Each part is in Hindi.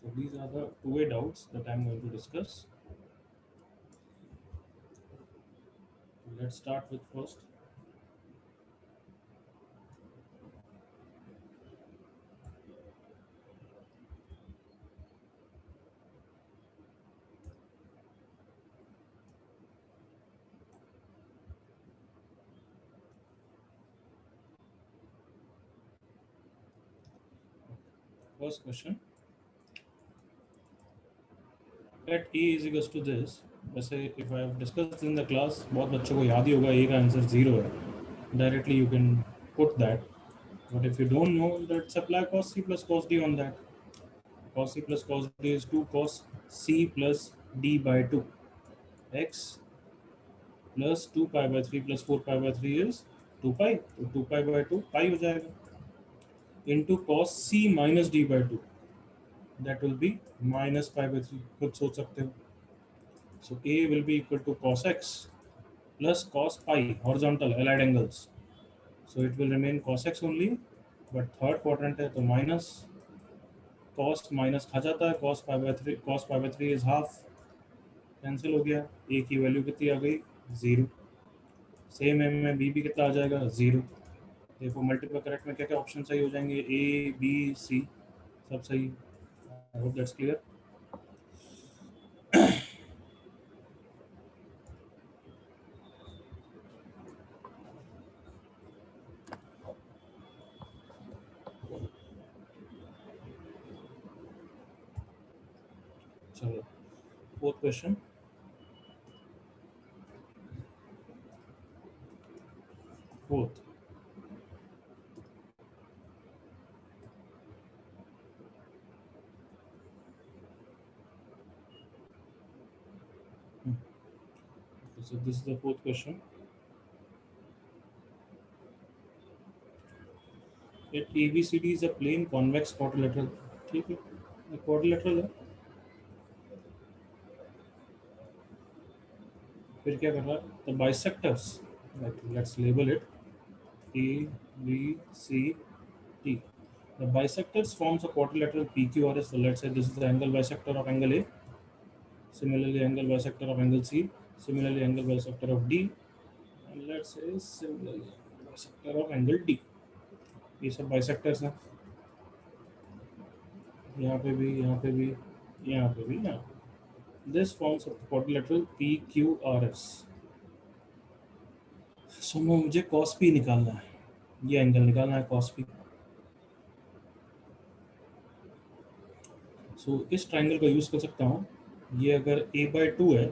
So these are the two-way doubts that I'm going to discuss. Let's start with first. First question. Let A is equals to this. वैसे if I have discussed in the class, बहुत बच्चों को याद ही होगा A का आंसर 0 है. Directly you can put that. But if you don't know, let's apply cos C plus cos D on that. Cos C plus cos D is 2 cos C plus D by 2. X plus 2 pi by 3 plus 4 pi by 3 is 2 pi. तो 2 pi by 2 pi हो जाएगा. Into cos C minus D by 2. That will be minus pi by 3. खुद सोच सकते हो. So A will be equal to cos x plus cos pi, horizontal allied angles. So it will remain cos x only, but third quadrant है तो minus cos minus खा जाता है. Cos pi by 3 is half. Cancel हो गया. A की वैल्यू कितनी आ गई? 0. सेम है में B भी कितना आ जाएगा? 0. देखो मल्टीपल करेक्ट में क्या क्या ऑप्शन सही हो जाएंगे. A B C सब सही. I hope that's clear. चलो fourth question. Fourth. So this is the fourth question. If ABCD is a plane convex quadrilateral, ठीक है, ये quadrilateral है. फिर क्या कर रहा है? The bisectors, let's label it A, B, C, T. The bisectors forms a quadrilateral PQRS. So let's say this is the angle bisector of angle A. Similarly, angle bisector of angle C. Similarly, angle bisector of D. And let's say similarly bisector of angle D. ये सब bisectors हैं. यहाँ पे भी, यहाँ पे भी, यहाँ पे भी, यहाँ. This forms a quadrilateral PQRS. So मुझे cos P निकालना है. ये एंगल निकालना है cos P. So इस ट्राइंगल का यूज कर सकता हूँ. ये अगर A by 2 है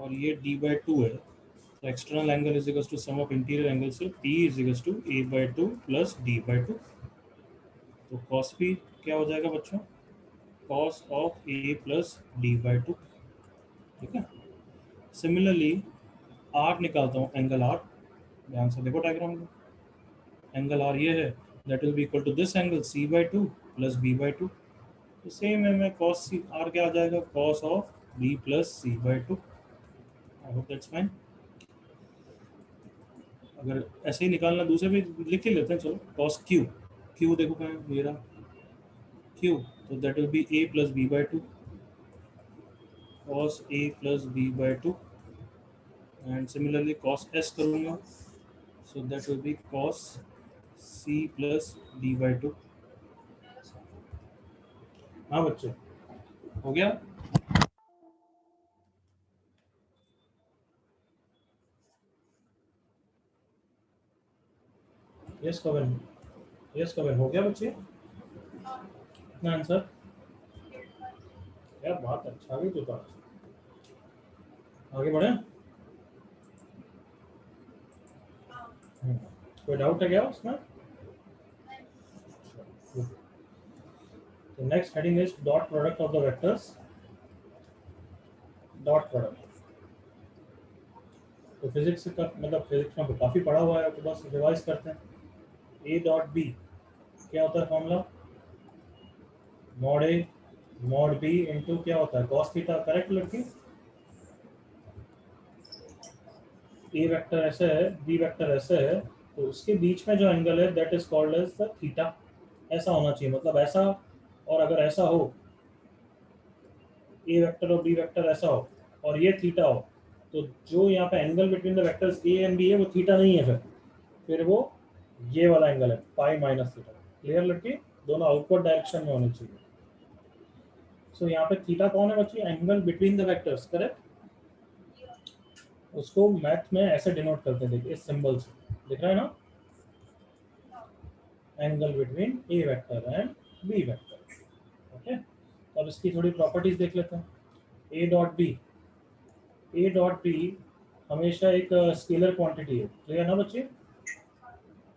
और ये D by 2 है, तो external angle is equal to sum of interior angle से P इज इक्वल टू A by 2 plus D by 2. तो cos P क्या हो जाएगा बच्चों? Cos of A plus D by 2. ठीक है. सिमिलरली R निकालता हूँ, एंगल R. ध्यान से देखो डायग्राम में. एंगल R ये है, that will be equal to this angle C by 2 plus B by 2. तो सेम है में cos C R क्या आ जाएगा? Cos of B plus C by 2. I hope that's fine. अगर ऐसे ही निकालना दूसरे भी लिख ही लेते हैं. चलो cos Q. Q देखो कहाँ है? मेरा Q. तो that will B A plus B by 2. cos A plus B by 2. And similarly cos S करूँगा. So that will be cos C plus D by 2. हाँ बच्चों, हो गया. यस कवन, यस कवन, हो गया बच्चे. कितना आंसर? यार बात अच्छा भी तो था. आगे बढ़े. कोई डाउट है क्या उसमें? The next heading is dot product of the vectors. Dot product. तो फिजिक्स का मतलब फिजिक्स में काफ़ी पढ़ा हुआ है, तो बस रिवाइज करते हैं. A डॉट B क्या होता है formula? Mod A mod B into क्या होता है? Cos theta. करेक्ट लड़की? A वेक्टर ऐसे है, B वेक्टर ऐसे है, तो उसके बीच में जो एंगल है that is called as the theta. ऐसा होना चाहिए, मतलब ऐसा और अगर ऐसा हो, ए वेक्टर और बी वेक्टर ऐसा हो और ये थीटा हो, तो जो यहाँ पे angle between the vectors A and B है वो थीटा नहीं है, फिर वो ये वाला एंगल है पाई माइनस थीटा। क्लियर लड़की? दोनों आउटवर्ड डायरेक्शन में होने चाहिए। सो यहाँ पे थीटा कौन है बच्ची? Angle between the vectors, correct. उसको मैथ में ऐसे डिनोट करते हैं, देखिए इस सिंबल से, दिख रहा है ना? Angle between A vector and B vector. Okay, अब इसकी थोड़ी प्रॉपर्टीज देख लेते हैं। A dot B, A dot B हमेशा एक स्केलर क्वांटिटी है। क्लियर ना बच्चे?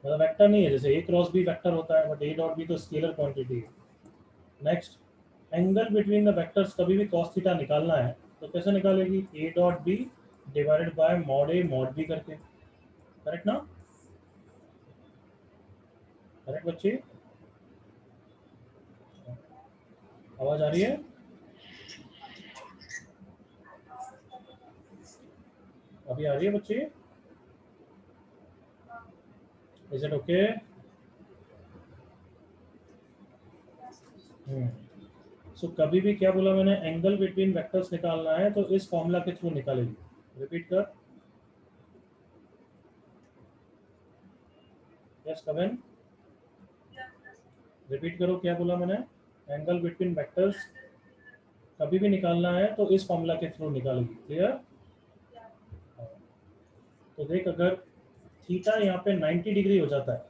मतलब वेक्टर नहीं है, जैसे ए क्रॉस बी वेक्टर होता है, बट ए डॉट बी तो स्केलर क्वांटिटी है। Next, angle between the vectors कभी भी cos थीटा निकालना है तो कैसे निकालेगी? A dot B divided by mod A mod B करके। करेक्ट ना? करेक्ट बच्चे? आवाज आ रही है? अभी आ रही है बच्चे? Is it okay? सो कभी भी क्या बोला मैंने? एंगल बिटवीन वेक्टर्स निकालना है तो इस फॉर्मूला के थ्रू निकालेगी। रिपीट कर। यस कमेन, रिपीट करो, क्या बोला मैंने? एंगल बिटवीन वेक्टर्स कभी भी निकालना है तो इस फॉर्मूला के थ्रू निकालेगी। क्लियर? तो देख, अगर थीटा यहाँ पे 90 डिग्री हो जाता है,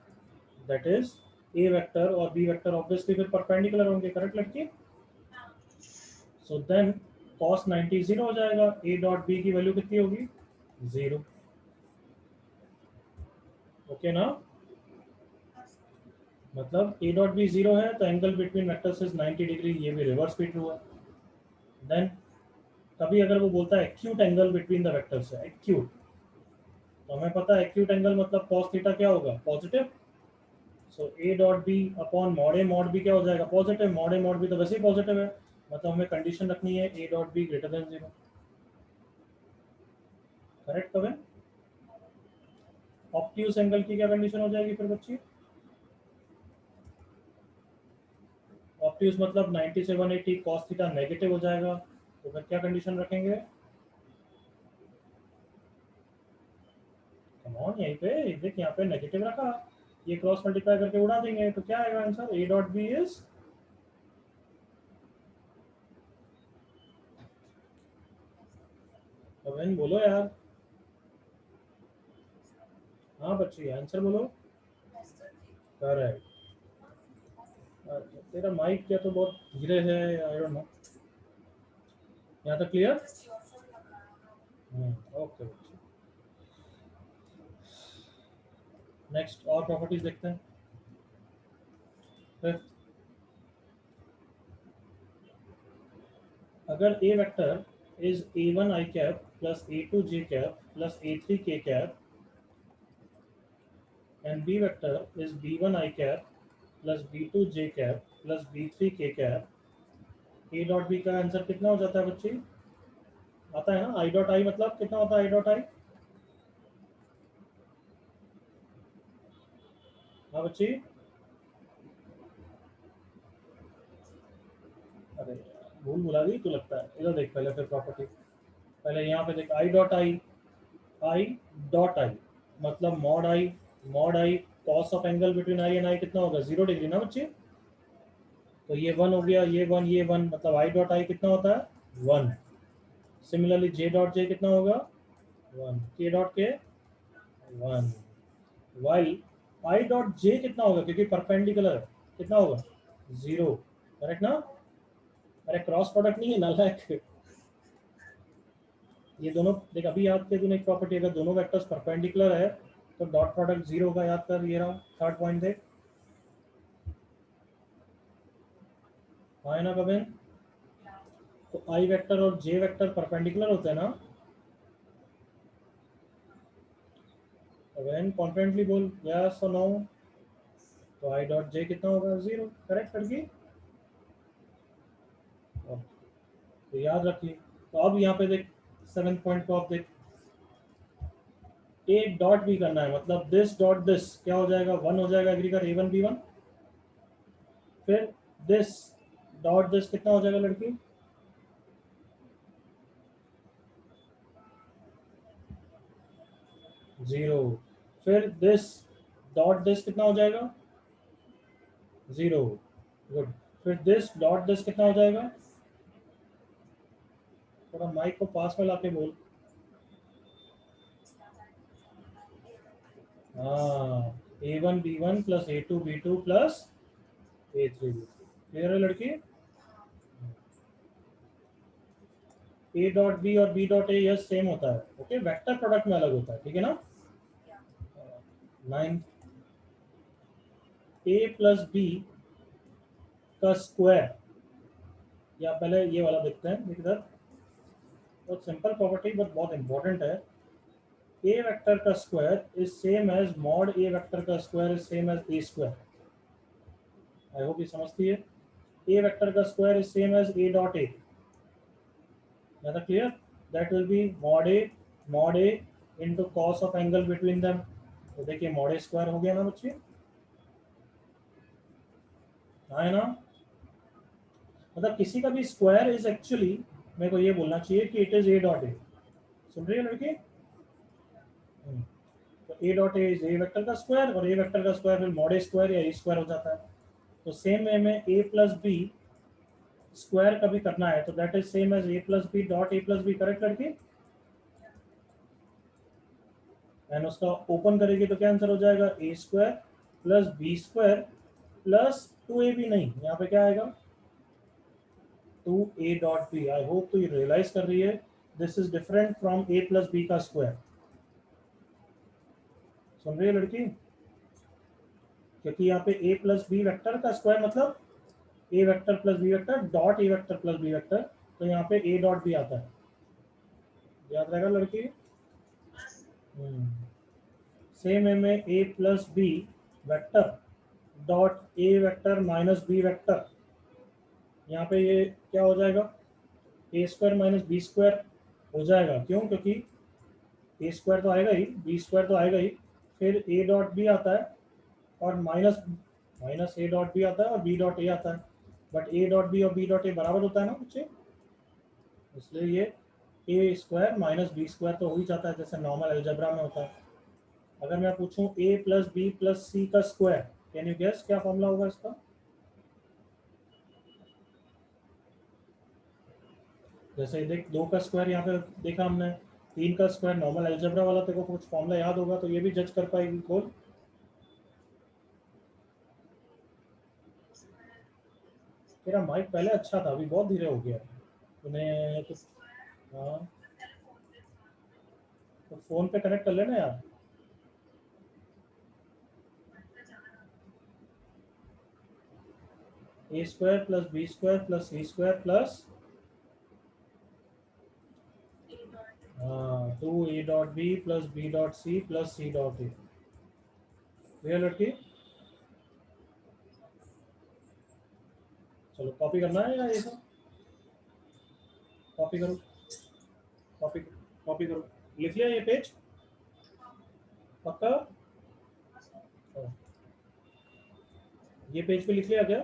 दैट इज ए वेक्टर और बी वेक्टर ऑब्वियसली फिर परपेंडिकुलर होंगे। करेक्ट लड़की? सो देन cos 90 जीरो हो जाएगा। ए डॉट बी की वैल्यू कितनी होगी? जीरो। ओके ना? मतलब ए डॉट बी जीरो है तो angle between vectors is 90 degree. ये भी रिवर्स भी ट्रू है। देन कभी अगर वो बोलता है acute angle between the vectors है, एक्यूट, तो हमें पता है एक्यूट एंगल मतलब cos थीटा क्या होगा? Positive. So A dot B upon mod B क्या हो जाएगा? पॉजिटिव। मॉड बी तो वैसे ही पॉजिटिव है, मतलब हमें कंडीशन रखनी है A dot B greater than zero. Correct कब है? ऑब्ट्यूज एंगल की क्या कंडीशन हो जाएगी फिर बच्ची? ऑब्ट्यूज मतलब 90 से 180 cos थीटा नेगेटिव हो जाएगा, तो फिर क्या कंडीशन रखेंगे? कम ऑन, यहीं पे देख, यहाँ पे नेगेटिव रखा, ये क्रॉस मल्टीप्लाई करके उड़ा देंगे तो क्या आएगा answer? A dot B is, comment बोलो यार। हाँ बच्ची, आंसर बोलो। करेक्ट। अच्छा, तेरा माइक क्या तो बहुत धीरे है, आई डोंट नो। यहाँ तक क्लियर? ओके बच्ची, नेक्स्ट और प्रॉपर्टीज देखते हैं। फिर अगर A vector is A one I cap plus A two J cap plus A three K cap and B vector is B1 I cap plus B2 J cap plus B3 K cap, A dot B का आंसर कितना हो जाता है बच्ची? आता है ना? I डॉट I मतलब कितना होता है? I डॉट I, हाँ बच्ची? अरे भूल भुला दी तो लगता है। इधर देख पहले, फिर प्रॉपर्टी पहले यहाँ पे देख। I डॉट I मतलब mod I cos of angle between I and I कितना होगा? 0 डिग्री ना बच्ची? तो ये 1 हो गया, ये 1 मतलब I डॉट I कितना होता है? 1। सिमिलरली J डॉट J कितना होगा? 1। K dot K 1। Y I dot J कितना होगा? क्योंकि परपेंडिकुलर है, कितना होगा? 0। करेक्ट ना? अरे क्रॉस प्रोडक्ट नहीं है नालायक। ये दोनों देख, अभी याद किया तूने एक प्रॉपर्टी, अगर दोनों वेक्टर्स परपेंडिकुलर है तो डॉट प्रोडक्ट 0 होगा। याद कर, ये रहा थर्ड पॉइंट देख। हाँ है ना कबिन? तो आई वेक्टर और जे वेक्टर परपेंडिकुलर होते हैं ना? कबिन कॉन्फिडेंटली बोल, यस और नो। तो आई डॉट जे कितना होगा? 0। करेक्ट करके तो याद रखिए। तो अब यहाँ पे देख, 7th पॉइंट को आप देख, ए डॉट बी करना है, मतलब दिस डॉट दिस क्या हो जाएगा? 1 हो जाएगा। एग्री कर, A1 B1। फिर दिस डॉट दिस कितना हो जाएगा लड़की? जीरो। फिर दिस डॉट दिस कितना हो जाएगा? जीरो। गुड। फिर दिस डॉट दिस कितना हो जाएगा? थोड़ा माइक को पास में लाके बोल। हाँ, A1 B1 plus A2 B2 plus A3 B3। Clear है लड़की? ए डॉट बी और B dot A yes same होता है, ओके, वेक्टर प्रोडक्ट में अलग होता है, ठीक है ना? 9 ए प्लस बी का स्क्वायर, या पहले ये वाला देखते हैं इधर। बहुत सिंपल प्रॉपर्टी बट बहुत इंपॉर्टेंट है। ए वेक्टर का square is same as mod A vector का square is same as A square. I hope ये समझती है। ए वेक्टर का square is same as A dot A. ज्यादा clear? That will be mod A into cos of angle between them. तो देखिए मॉड ए स्क्वायर हो गया ना बच्चे, हाँ है ना? मतलब किसी का भी स्क्वायर इज एक्चुअली, मेरे को ये बोलना चाहिए कि it is A dot A. सुन रही है लड़की? तो A dot A is A vector का स्क्वायर, और ए वेक्टर का स्क्वायर फिर मॉड ए स्क्वायर या ए स्क्वायर हो जाता है। तो सेम वे में ए प्लस बी स्क्वायर कभी करना है तो that is same as A plus B dot A plus B. Correct लड़की? एंड उसका ओपन करेगी तो क्या आंसर हो जाएगा? A square plus B square plus 2ab। नहीं, यहाँ पे क्या आएगा? 2a dot B. I hope तो ये रियलाइज कर रही है this is different from a plus B का स्क्वायर। सुन रही है लड़की? क्योंकि यहाँ पे a प्लस बी वेक्टर का स्क्वायर मतलब a vector plus B vector dot a vector plus B vector, तो यहाँ पे a डॉट बी आता है। याद रहेगा लड़की? सेम वे में a plus B vector dot a vector minus B vector, यहाँ पे ये क्या हो जाएगा? A square minus B square हो जाएगा। क्यों? क्योंकि ए स्क्वायर तो आएगा ही, बी स्क्वायर तो आएगा ही, फिर ए डॉट बी आता है, और minus minus A dot B आता है, और बी डॉट ए आता है। बट ए डॉट बी और बी डॉट ए बराबर होता है ना बच्चे, इसलिए ये A square minus B square तो हो ही जाता है, जैसे नॉर्मल अलजेब्रा में होता है। अगर मैं पूछूं ए प्लस बी प्लस सी का स्क्वायर, कैन यू गेस क्या फॉर्मूला होगा इसका? जैसे देख, दो का स्क्वायर यहाँ पे देखा हमने, तीन का स्क्वायर नॉर्मल अलजेब्रा वाला, तेरे को कुछ फॉर्मूला याद होगा तो ये भी जज कर पाएगी। बोल। तेरा माइक पहले अच्छा था, अभी बहुत धीरे हो गया तूने तो। हाँ, तो फोन पे कनेक्ट कर लेना यार। A square plus B square plus C square plus 2a dot B plus B dot C plus C dot A. भैया लड़की, चलो कॉपी करना है या ये सब? कॉपी करो, कॉपी कॉपी करो। लिख लिया ये पेज? पक्का? हाँ, ये पेज पे लिख लिया क्या?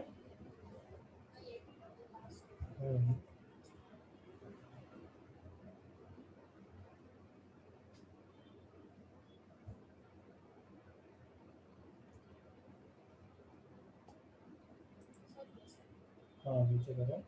हम्म, हाँ नीचे करो।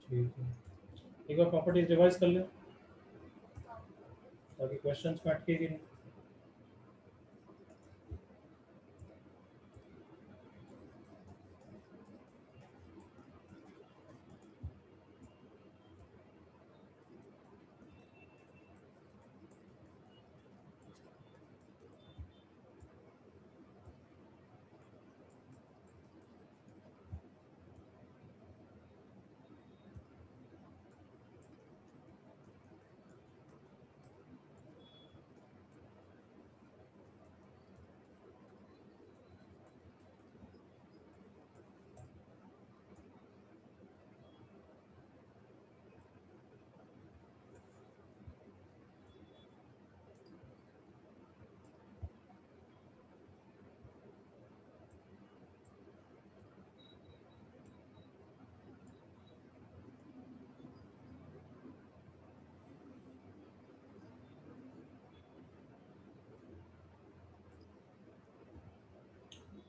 ठीक है, एक बार प्रॉपर्टीज रिवाइज कर ले ताकि क्वेश्चंस में अटकेगी नहीं।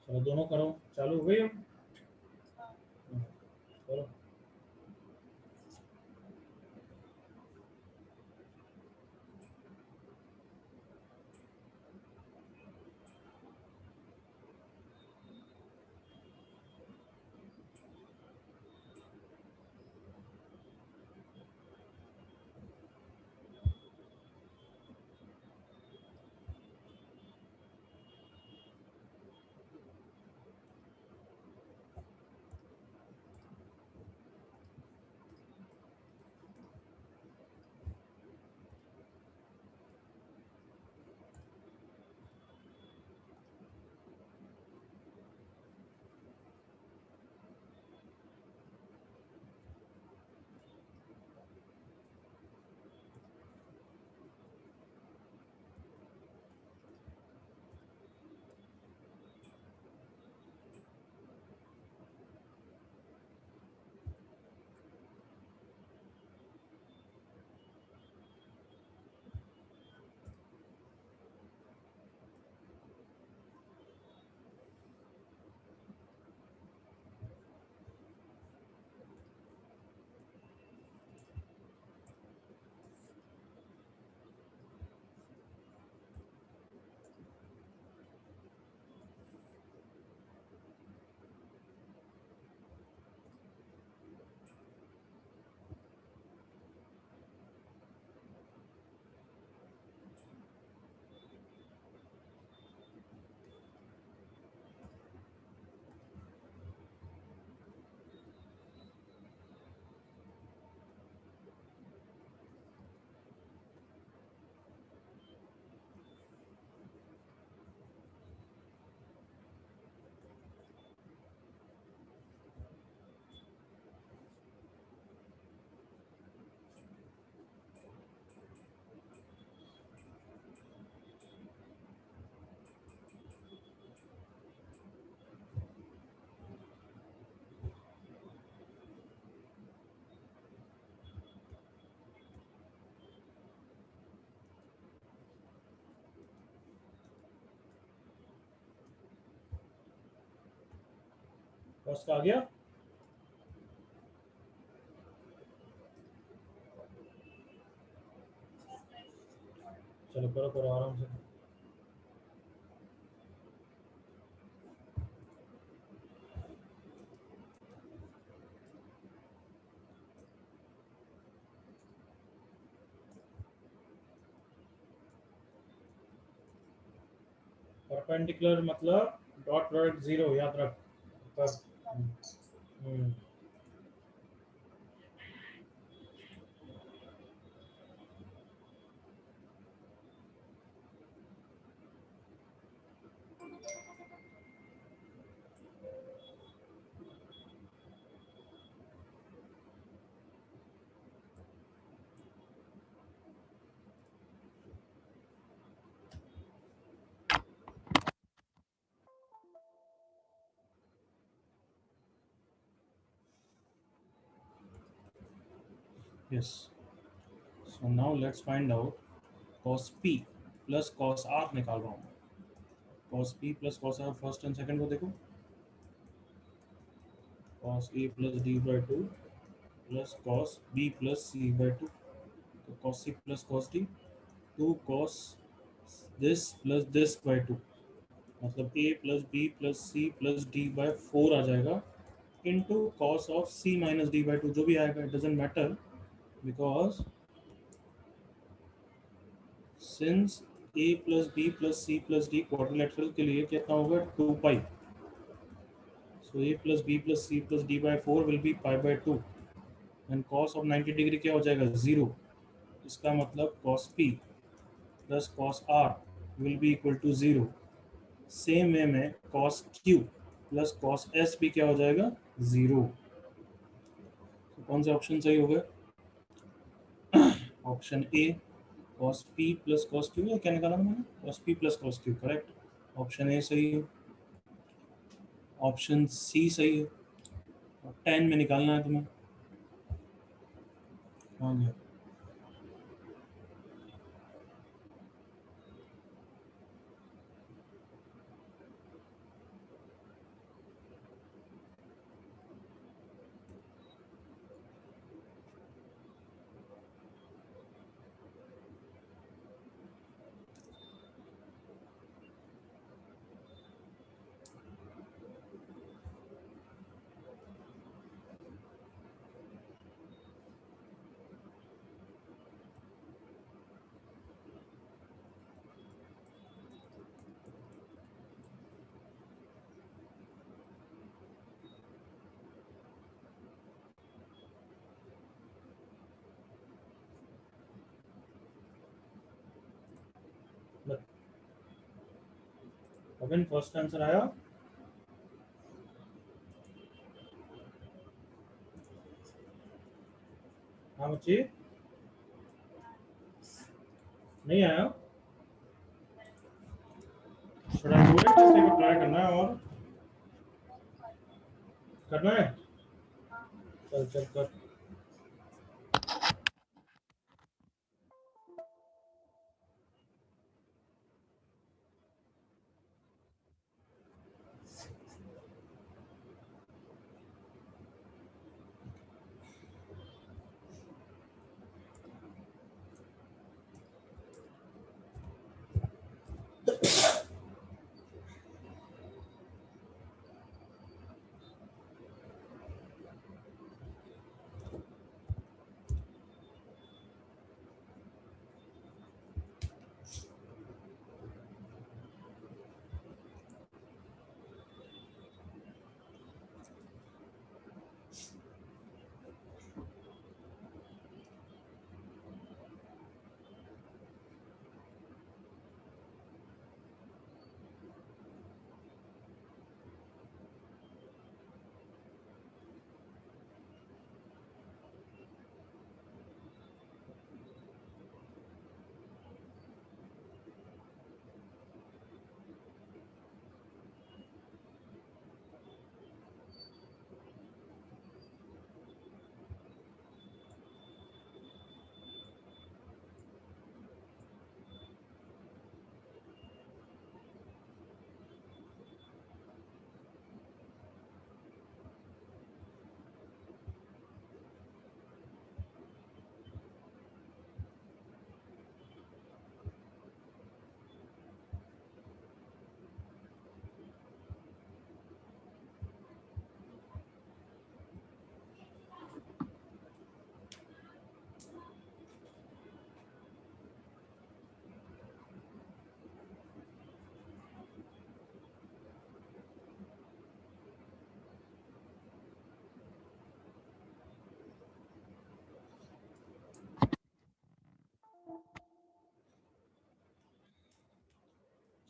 चलो दोनों करो, चालू हो गई हम। चलो फर्स्ट आ गया। चलो करो करो आराम से। परपेंडिकुलर मतलब डॉट प्रोडक्ट जीरो, याद रख। पर yes. So now let's find out cos p plus cos r निकाल रहा हूँ। cos p plus cos r first and second को देखो। cos a plus d by two plus cos b plus c by two. तो cos c plus cos d, two cos this this by two, मतलब a plus b plus c plus d by four आ जाएगा into cos of c minus d by two. जो भी आएगा it doesn't matter, because since a plus b plus c plus d quadrilateral के लिए कितना होगा, 2 pi. So a plus b plus c plus d by four will be pi by two, and cos of 90 degree क्या हो जाएगा, 0। इसका मतलब cos p plus cos r will be equal to 0। Same way में cos q plus cos s भी क्या हो जाएगा, 0। तो कौन से ऑप्शन सही हो गए, option A cos p plus cos q, या क्या निकाला मैंने, cos p plus cos q, correct. Option A सही है, ऑप्शन सी सही है। 10 में निकालना है तुम्हें। हाँ जी। अगेन फर्स्ट आंसर आया। हाँ बच्चे, नहीं आया। Should I do it? इसको ट्राई करना है और करना है। चल चल कर।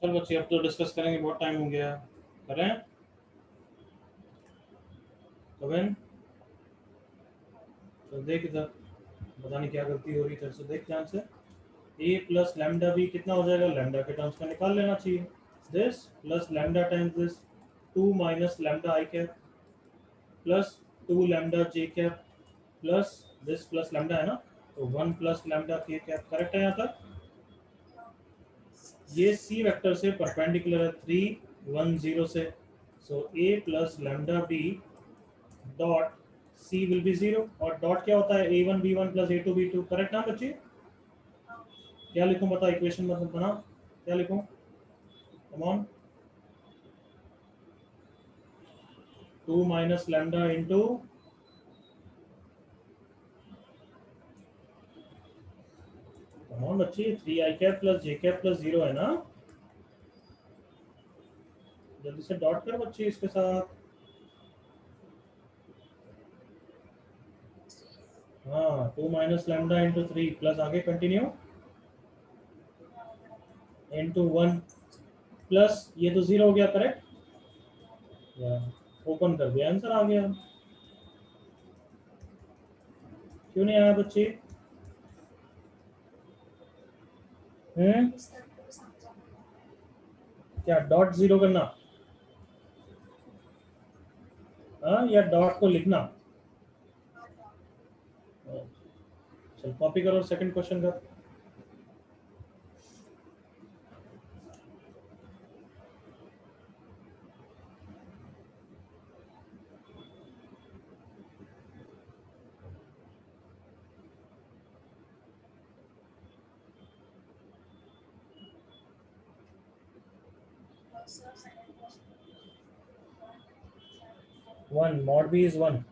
चल बच्चे, अब तो डिस्कस करेंगे, बहुत टाइम हो गया। करें कवेन? तो देख इधर, पता नहीं क्या गलती हो रही तेरे से, देख ध्यान से। ए प्लस लैम्डा बी कितना हो जाएगा? लैम्डा के टर्म्स में निकाल लेना चाहिए। This plus lambda times this, 2 minus lambda I cap plus 2 lambda J cap plus this plus lambda है ना, तो 1 प्लस लैम्डा के कैप। करेक्ट है यहाँ तक? ये सी वेक्टर से परपेंडिकुलर है 3 1 0 से, so A plus lambda B dot C will be 0। और डॉट क्या होता है? a1 b1 plus a2 b2। Correct ना बच्चे? क्या लिखूं बता, इक्वेशन मतलब बना, क्या लिखूं? Come on. 2 minus lambda into, come on बच्चे, 3 आई कैप प्लस जे कैप प्लस 0 है ना। जल्दी से डॉट कर बच्चे इसके साथ। हाँ, 2 माइनस लैम्डा इंटू 3 प्लस आगे कंटिन्यू इंटू 1 प्लस ये तो 0 हो गया। करेक्ट, ओपन कर दिया, आंसर आ गया। क्यों नहीं आया बच्चे? हम्म, क्या डॉट 0 करना? हाँ, या डॉट को लिखना? चल कॉपी करो सेकंड क्वेश्चन का। 1 mod b is 1।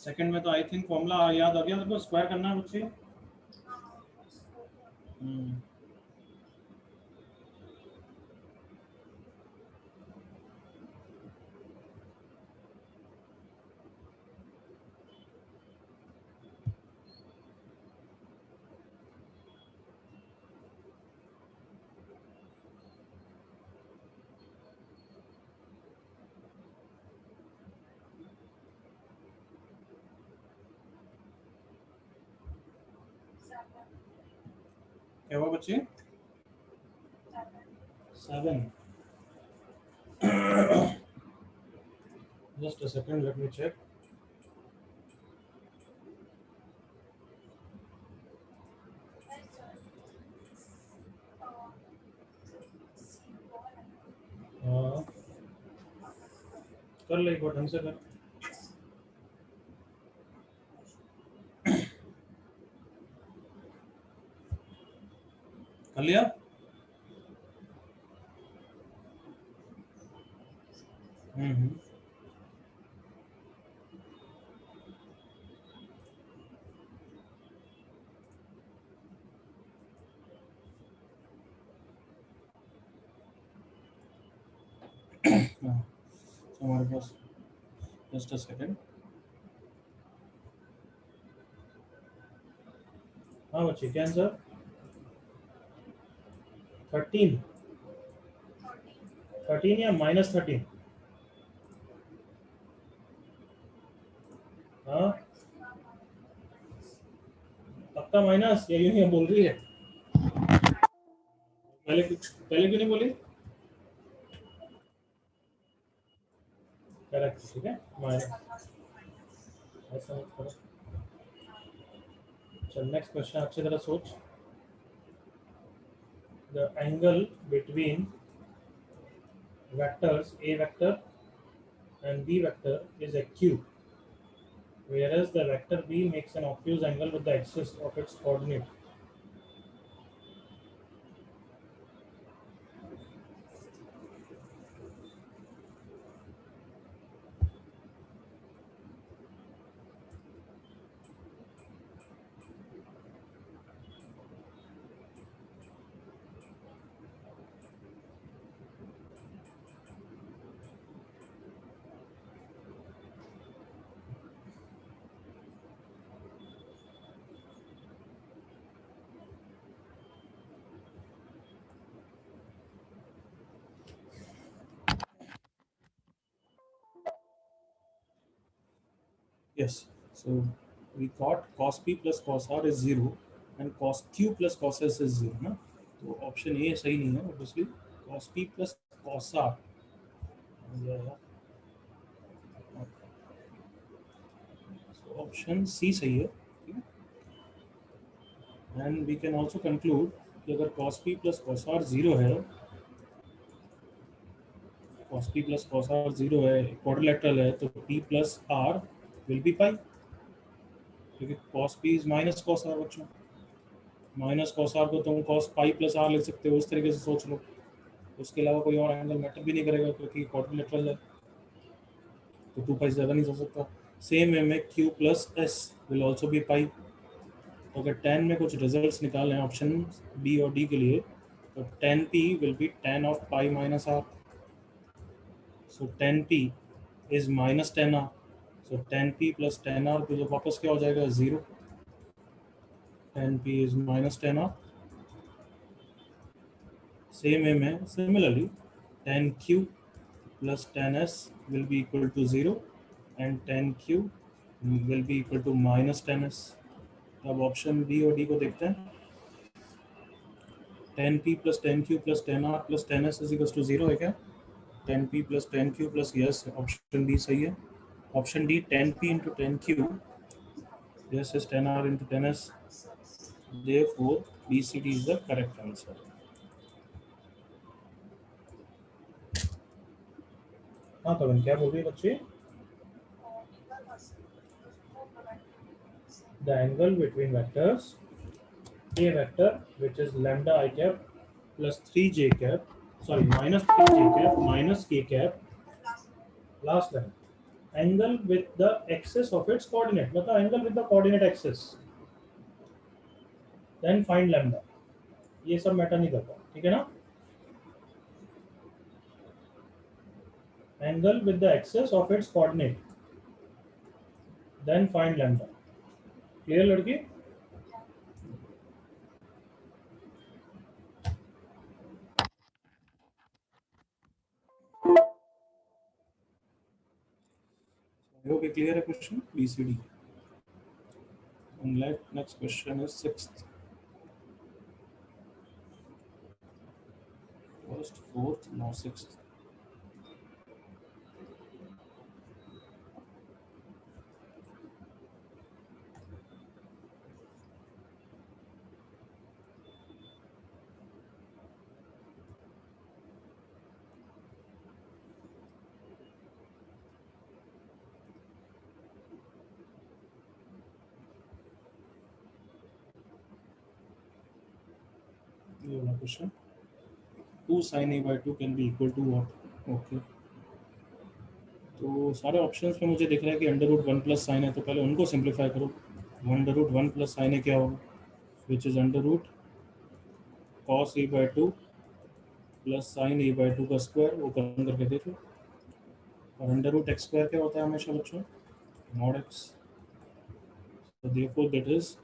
सेकंड में तो आई थिंक फॉर्मूला याद आ गया तो स्क्वायर करना है बच्चे। क्या हुआ बच्चे? 7. Just a second, let me check. कर ले एक बार ढंग से कर लिया। हमारे पास जस्ट अ सेकंड। हाँ बच्चे क्या आंसर? 13 या -13? हाँ पक्का माइनस या यूं ही बोल रही है? पहले क्यों नहीं बोली? करेक्ट, ठीक है माइनस। ऐसा मत करो। चल नेक्स्ट क्वेश्चन अच्छी तरह सोच। The angle between vectors a vector and b vector is acute, whereas the vector b makes an obtuse angle with the axis of its coordinate. Yes, so we got cos p plus cos r is 0 and cos q plus cos s is 0 ना, तो ऑप्शन ए सही नहीं है obviously. cos p plus cos r option C सही है। And we can also conclude कि अगर cos p plus cos r 0 है, cos p plus cos r 0 है, क्वाड्रिलेटरल है, तो p plus r will be pi, क्योंकि cos p is minus cos r बच्चों। माइनस cos r को तुम cos पाई प्लस r लिख सकते हो, उस तरीके से सोच लो। उसके अलावा कोई और एंगल मैटर भी नहीं करेगा क्योंकि क्वाड्रिलेटरल है, तो 2 पाई से ज़्यादा नहीं हो सकता। सेम वे में q plus s will also be pi. तो अगर tan में कुछ रिजल्ट्स निकालें ऑप्शन बी और डी के लिए, तो tan p will be tan of pi minus r। So tan p is minus tan r। So tan p plus tan r तो वापस क्या हो जाएगा? 0। tan p is minus tan r। Same way में similarly tan q plus tan s will be equal to 0 and tan q will be equal to minus tan s। अब ऑप्शन बी और डी को देखते हैं। tan p plus tan q plus tan r plus tan s is equals to 0 है क्या? tan p plus tan q plus yes, option D सही है। Option D tan p into tan q yes is tan r into tan s, therefore BCD is the correct answer। हाँ कविन क्या बोल रही है बच्चे? The angle between vectors a vector which is lambda I cap plus 3j cap, sorry minus 3j cap minus k cap, last line, angle with the axis of its coordinate, मतलब angle with the coordinate axis, then find lambda. ये सब मैटर नहीं करता, ठीक है ना। Angle with the axis of its coordinate, then find lambda. Clear लड़की? I hope clear है question BCD. And next question is sixth. First, fourth, now sixth. ये वाला question, 2 sin a by 2 can be equal to what? Okay. तो सारे ऑप्शंस में मुझे दिख रहा है कि अंडर रूट 1 प्लस साइन है, तो पहले उनको सिंप्लीफाई करो। अंडर रूट 1 प्लस साइन है क्या होगा, which is under root cos A by 2 plus sine A by 2 का स्क्वायर, वो कम करके देख लो। और अंडर रूट एक्स स्क्वायर क्या होता है हमेशा बच्चों, मॉड एक्स। तो therefore that is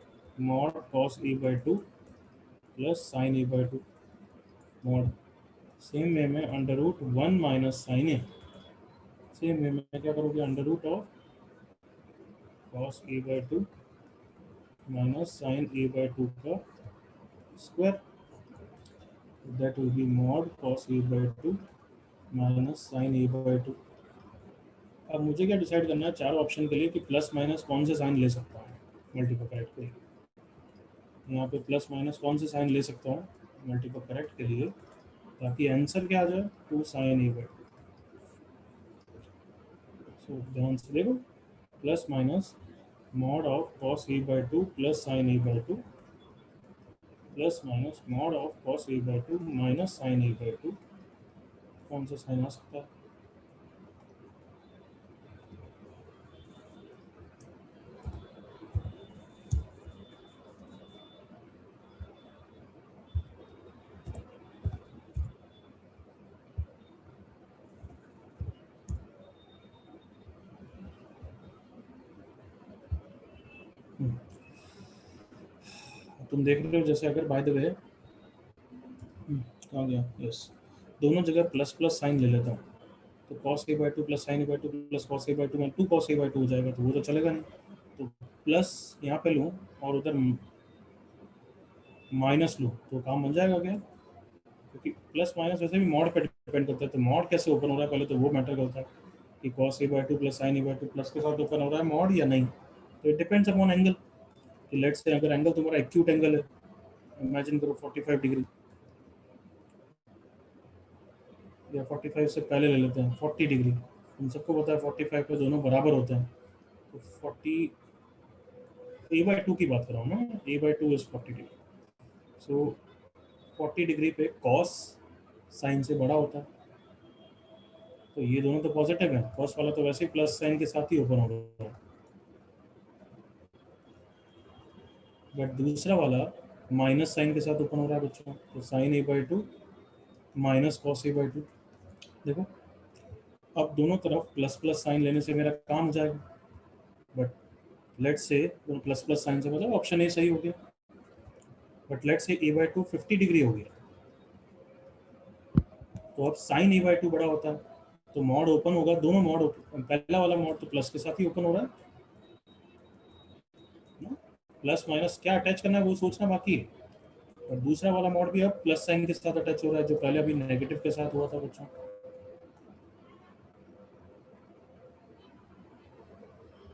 mod cos A by 2 plus sine A by 2 mod. Same way में under root 1 minus sine A, same way में क्या करोगे, under root of cos A by 2 minus sine A by 2 का square, that will be mod cos a by 2 minus sine A by 2। अब मुझे क्या डिसाइड करना है चार ऑप्शन के लिए कि प्लस माइनस कौन से साइन ले सकता हूँ मल्टीपल करेक्ट के लिए। यहाँ पे प्लस माइनस कौन से साइन ले सकता हूँ मल्टीपल करेक्ट के लिए, ताकि आंसर क्या आ जाए, 2 साइन ए बाई 2। सो ध्यान से देखो, plus minus mod of cos A by 2 plus sine A by 2 plus minus mod of cos A by 2 minus sine A by 2, कौन सा साइन आ सकता है। तुम देख रहे हो जैसे अगर बाय द वे कहाँ गया, यस, दोनों जगह प्लस प्लस साइन ले लेता हूँ, तो cos A by 2 plus sine A by 2 plus cos A by 2 में 2 कॉस ए बाई 2 हो जाएगा, तो वो तो चलेगा नहीं। तो प्लस यहाँ पे लूँ और उधर माइनस लूँ तो काम बन जाएगा क्या, क्योंकि प्लस माइनस वैसे भी मॉड पे डिपेंड करता है। तो मॉड कैसे ओपन हो रहा है पहले तो वो मैटर करता है कि cos A by 2 plus sine A by 2 plus के साथ ओपन हो रहा है मॉड या नहीं। तो इट डिपेंड्स अपॉन एंगल, कि लेट्स से अगर एंगल तुम्हारा एक्यूट एंगल है, इमेजिन करो 45 डिग्री, या 45 से पहले ले लेते हैं 40 डिग्री। हम सबको पता है 45 पे दोनों बराबर होते हैं, तो 40 ए बाई 2 की बात कर रहा हूँ मैं, A by 2 is 40 degree. So 40 degree पे कॉस साइन से बड़ा होता है, तो ये दोनों तो पॉजिटिव है, कॉस वाला तो वैसे ही प्लस साइन के साथ ही ओपन हो रहा है, बट दूसरा वाला माइनस साइन के साथ ओपन हो रहा है बच्चों। तो sine A by 2 minus cos A by 2, देखो अब दोनों तरफ प्लस प्लस साइन लेने से मेरा काम हो जाएगा, but let's say plus plus sign से मतलब ऑप्शन ए सही हो गया, but let's say A by 2 50 degree हो गया, तो अब साइन ए बाई 2 बड़ा होता है, तो मॉड ओपन होगा, दोनों मॉड ओपन, पहला वाला मॉड तो प्लस के साथ ही ओपन हो रहा है ना, प्लस माइनस क्या अटैच करना है वो सोचना बाकी है, और दूसरा वाला मॉड भी अब प्लस साइन के साथ अटैच हो रहा है, जो पहले अभी नेगेटिव के साथ हुआ था बच्चों।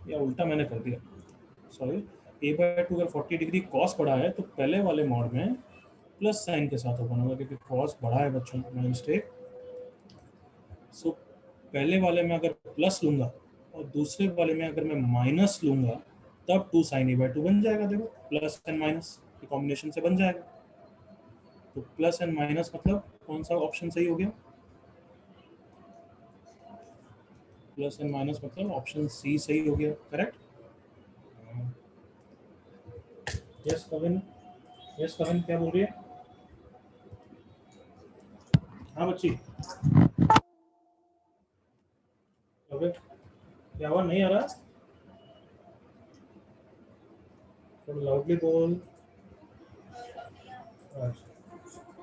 या उल्टा मैंने कर दिया, सॉरी, ए बाई 2 अगर 40 डिग्री कॉस बढ़ा है तो पहले वाले मॉड में प्लस साइन के साथ ओपन होगा, क्योंकि कॉस बढ़ा है बच्चों, माय मिस्टेक। सो पहले वाले में अगर प्लस लूंगा और दूसरे वाले में अगर मैं माइनस लूंगा, तब 2 साइन ए बाई 2 बन जाएगा, देखो प्लस एंड माइनस के कॉम्बिनेशन से बन जाएगा। तो प्लस एंड माइनस मतलब कौन सा ऑप्शन सही हो गया, प्लस एंड माइनस मतलब ऑप्शन सी सही हो गया, correct? Yes Kavin, yes Kavin क्या बोल रही है? हाँ बच्ची, कविन क्या हुआ, नहीं आ रहा? थोड़ा लाउडली बोल।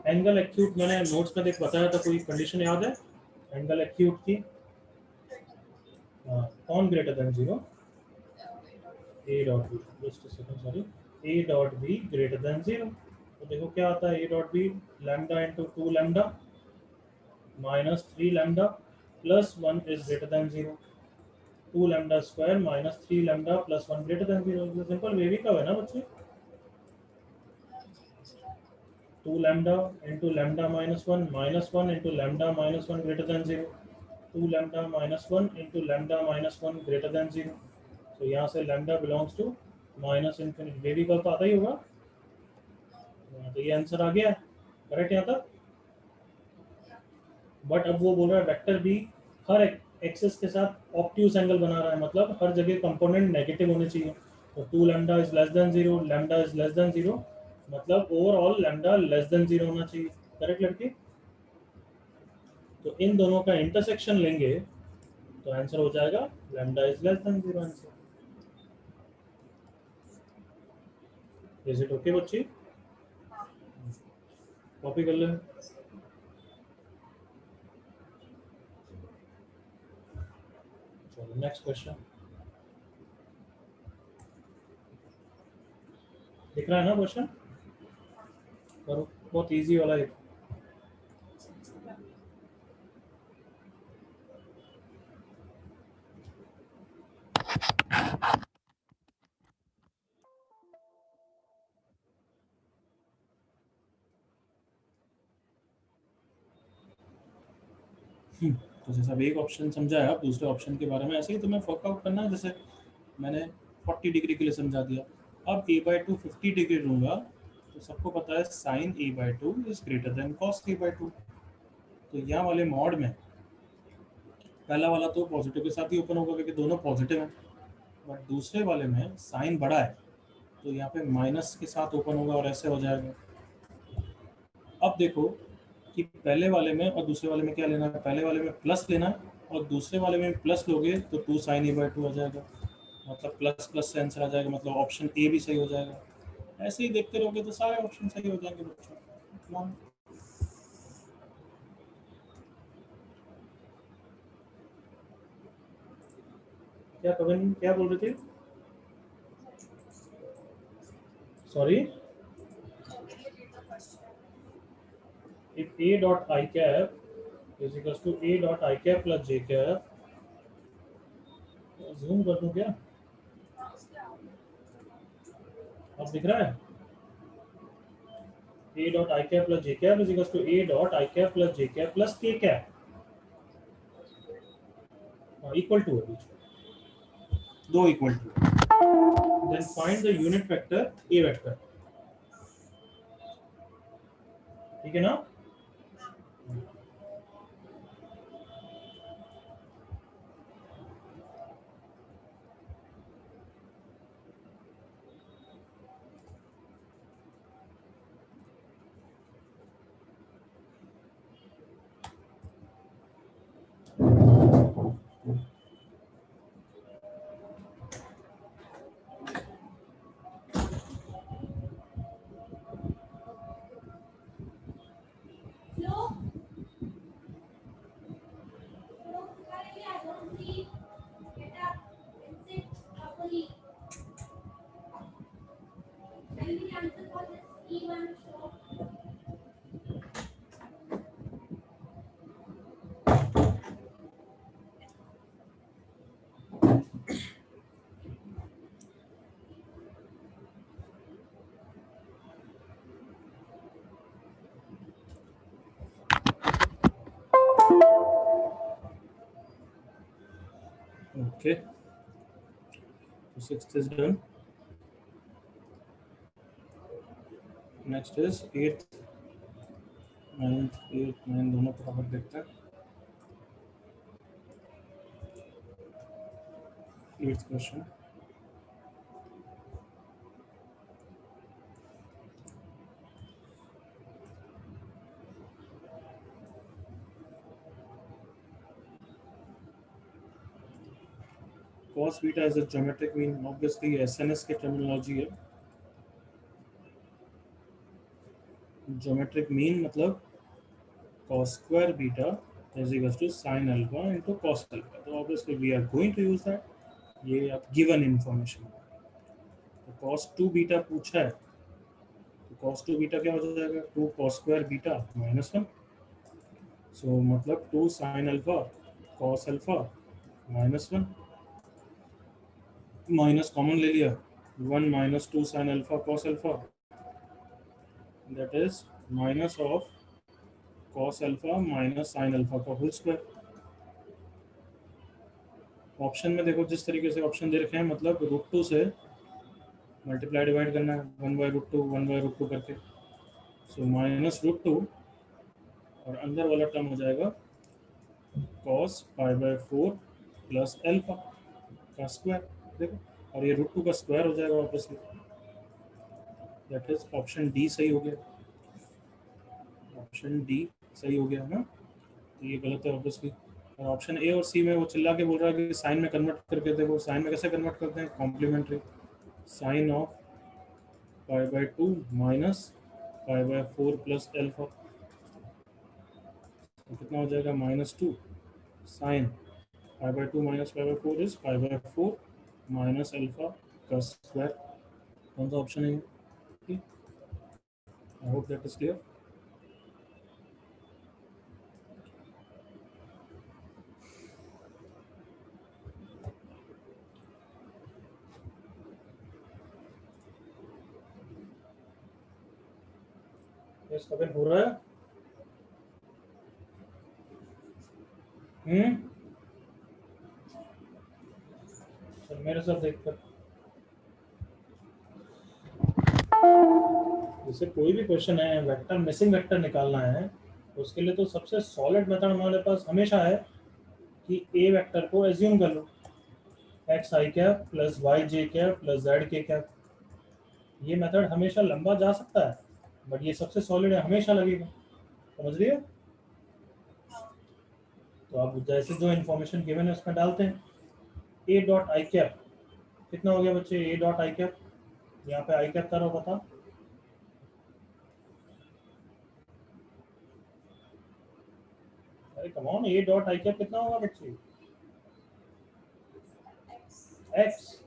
एंगल एक्यूट मैंने नोट्स में देख बताया था, कोई कंडीशन याद है एंगल एक्यूट की? कौन greater than zero? A dot B, just second sorry, A dot B greater than zero. तो देखो क्या आता है, A dot B lambda into two lambda minus three lambda plus one is greater than zero. Two lambda square minus three lambda plus one greater than zero. Simple way भी कब है ना बच्चे, two lambda into lambda minus one into lambda minus one greater than zero. Two lambda minus one into lambda minus one greater than zero. तो यहाँ से lambda belongs to minus infinity, baby का तो आता ही होगा। तो ये आंसर आ गया करेक्ट यहाँ तक। बट अब वो बोल रहा है वेक्टर बी हर एक्सिस के साथ ऑब्ट्यूज एंगल बना रहा है, मतलब हर जगह कंपोनेंट नेगेटिव होने चाहिए। तो two lambda is less than zero, lambda is less than zero, मतलब overall lambda less than zero होना चाहिए, करेक्ट लड़की? तो इन दोनों का इंटरसेक्शन लेंगे तो आंसर हो जाएगा lambda is less than zero answer. Is it okay बच्ची? कॉपी कर लें। चलो नेक्स्ट क्वेश्चन, दिख रहा है ना क्वेश्चन? करो, बहुत इजी वाला है। तो जैसा अब एक ऑप्शन समझा है, आप दूसरे ऑप्शन के बारे में ऐसे ही तुम्हें वर्कआउट करना है, जैसे मैंने 40 डिग्री के लिए समझा दिया। अब ए बाई टू 50 डिग्री लूँगा तो सबको पता है sine A by two is greater than cos A by two. तो यहाँ वाले मॉड में पहला वाला तो पॉजिटिव के साथ ही ओपन होगा क्योंकि दोनों पॉजिटिव हैं, बट दूसरे वाले में साइन बड़ा है तो यहाँ पे माइनस के साथ ओपन होगा और ऐसे हो जाएगा। अब देखो कि पहले वाले में और दूसरे वाले में क्या लेना है, पहले वाले में प्लस लेना है और दूसरे वाले में प्लस लोगे तो two sine A by two आ जाएगा, मतलब प्लस प्लस से आंसर आ जाएगा, मतलब ऑप्शन ए भी सही हो जाएगा। ऐसे ही देखते रहोगे तो सारे ऑप्शन सही हो जाएंगे बच्चों। क्या कविन क्या बोल रहे थे? Sorry, if a dot I cap is equals to a dot I cap plus j cap, zoom कर दूं क्या? अब दिख रहा है? a dot I cap plus j cap is equals to a dot I cap plus j cap plus k cap, equal to है बीच में, दो equal to. Then find the unit vector a vector, ठीक है ना? Okay, so sixth is done. Next is eighth, ninth, eighth, nine दोनों बराबर देखते हैं। 8th question. Cos beta is a geometric mean. Obviously SNS की terminology है. Geometric mean मतलब cos square beta is equals to sin alpha into cos alpha. So obviously we are going to use that. ये आप given information. तो cos 2 beta पूछा है, तो cos 2 beta क्या हो जाएगा? 2 cos square beta minus 1. So मतलब 2 sin alpha cos alpha minus 1. Minus common ले लिया, 1 minus 2 sin alpha cos alpha, that is minus of cos alpha minus sin alpha का होल स्क्वायर. ऑप्शन में देखो जिस तरीके से ऑप्शन दे रखे हैं, मतलब √2 से मल्टीप्लाई डिवाइड करना है, 1/√2 करके. सो माइनस √2 और अंदर वाला टर्म हो जाएगा cos π/4 प्लस अल्फा का स्क्वायर. देखो, और ये √2 का स्क्वायर हो जाएगा वापस में. दैट इज ऑप्शन डी सही हो गया. ऑप्शन डी सही हो गया ना, तो ये गलत है ऑब्वियसली. और ऑप्शन ए और सी में वो चिल्ला के बोल रहा है कि साइन में कन्वर्ट करके देखो. साइन में कैसे कन्वर्ट करते हैं? Complementary. Sine of π/2 minus π/4 plus alpha, तो कितना हो जाएगा? -2 sine π/2 minus π/4 is π/4 minus alpha का स्क्वायर. कौन सा ऑप्शन है? I hope that is clear. Yes कभी हो रहा है? मेरे साथ देखकर जैसे कोई भी क्वेश्चन है, वेक्टर मिसिंग वेक्टर निकालना है, तो उसके लिए तो सबसे सॉलिड मेथड हमारे पास हमेशा है कि ए वेक्टर को एज्यूम कर लो, एक्स आई कैप प्लस वाई जे कैप प्लस जेड के कैप. ये मेथड हमेशा लंबा जा सकता है, बट ये सबसे सॉलिड है, हमेशा लगेगा. समझ रही है? तो आप जैसे जो इन्फॉर्मेशन गिवन है उसमें डालते हैं. ए डॉट आई कैप कितना हो गया बच्चे? ए डॉट आई कैप, यहाँ पे आई कैप करो, बता. अरे come on, A dot I cap कितना होगा बच्चे? X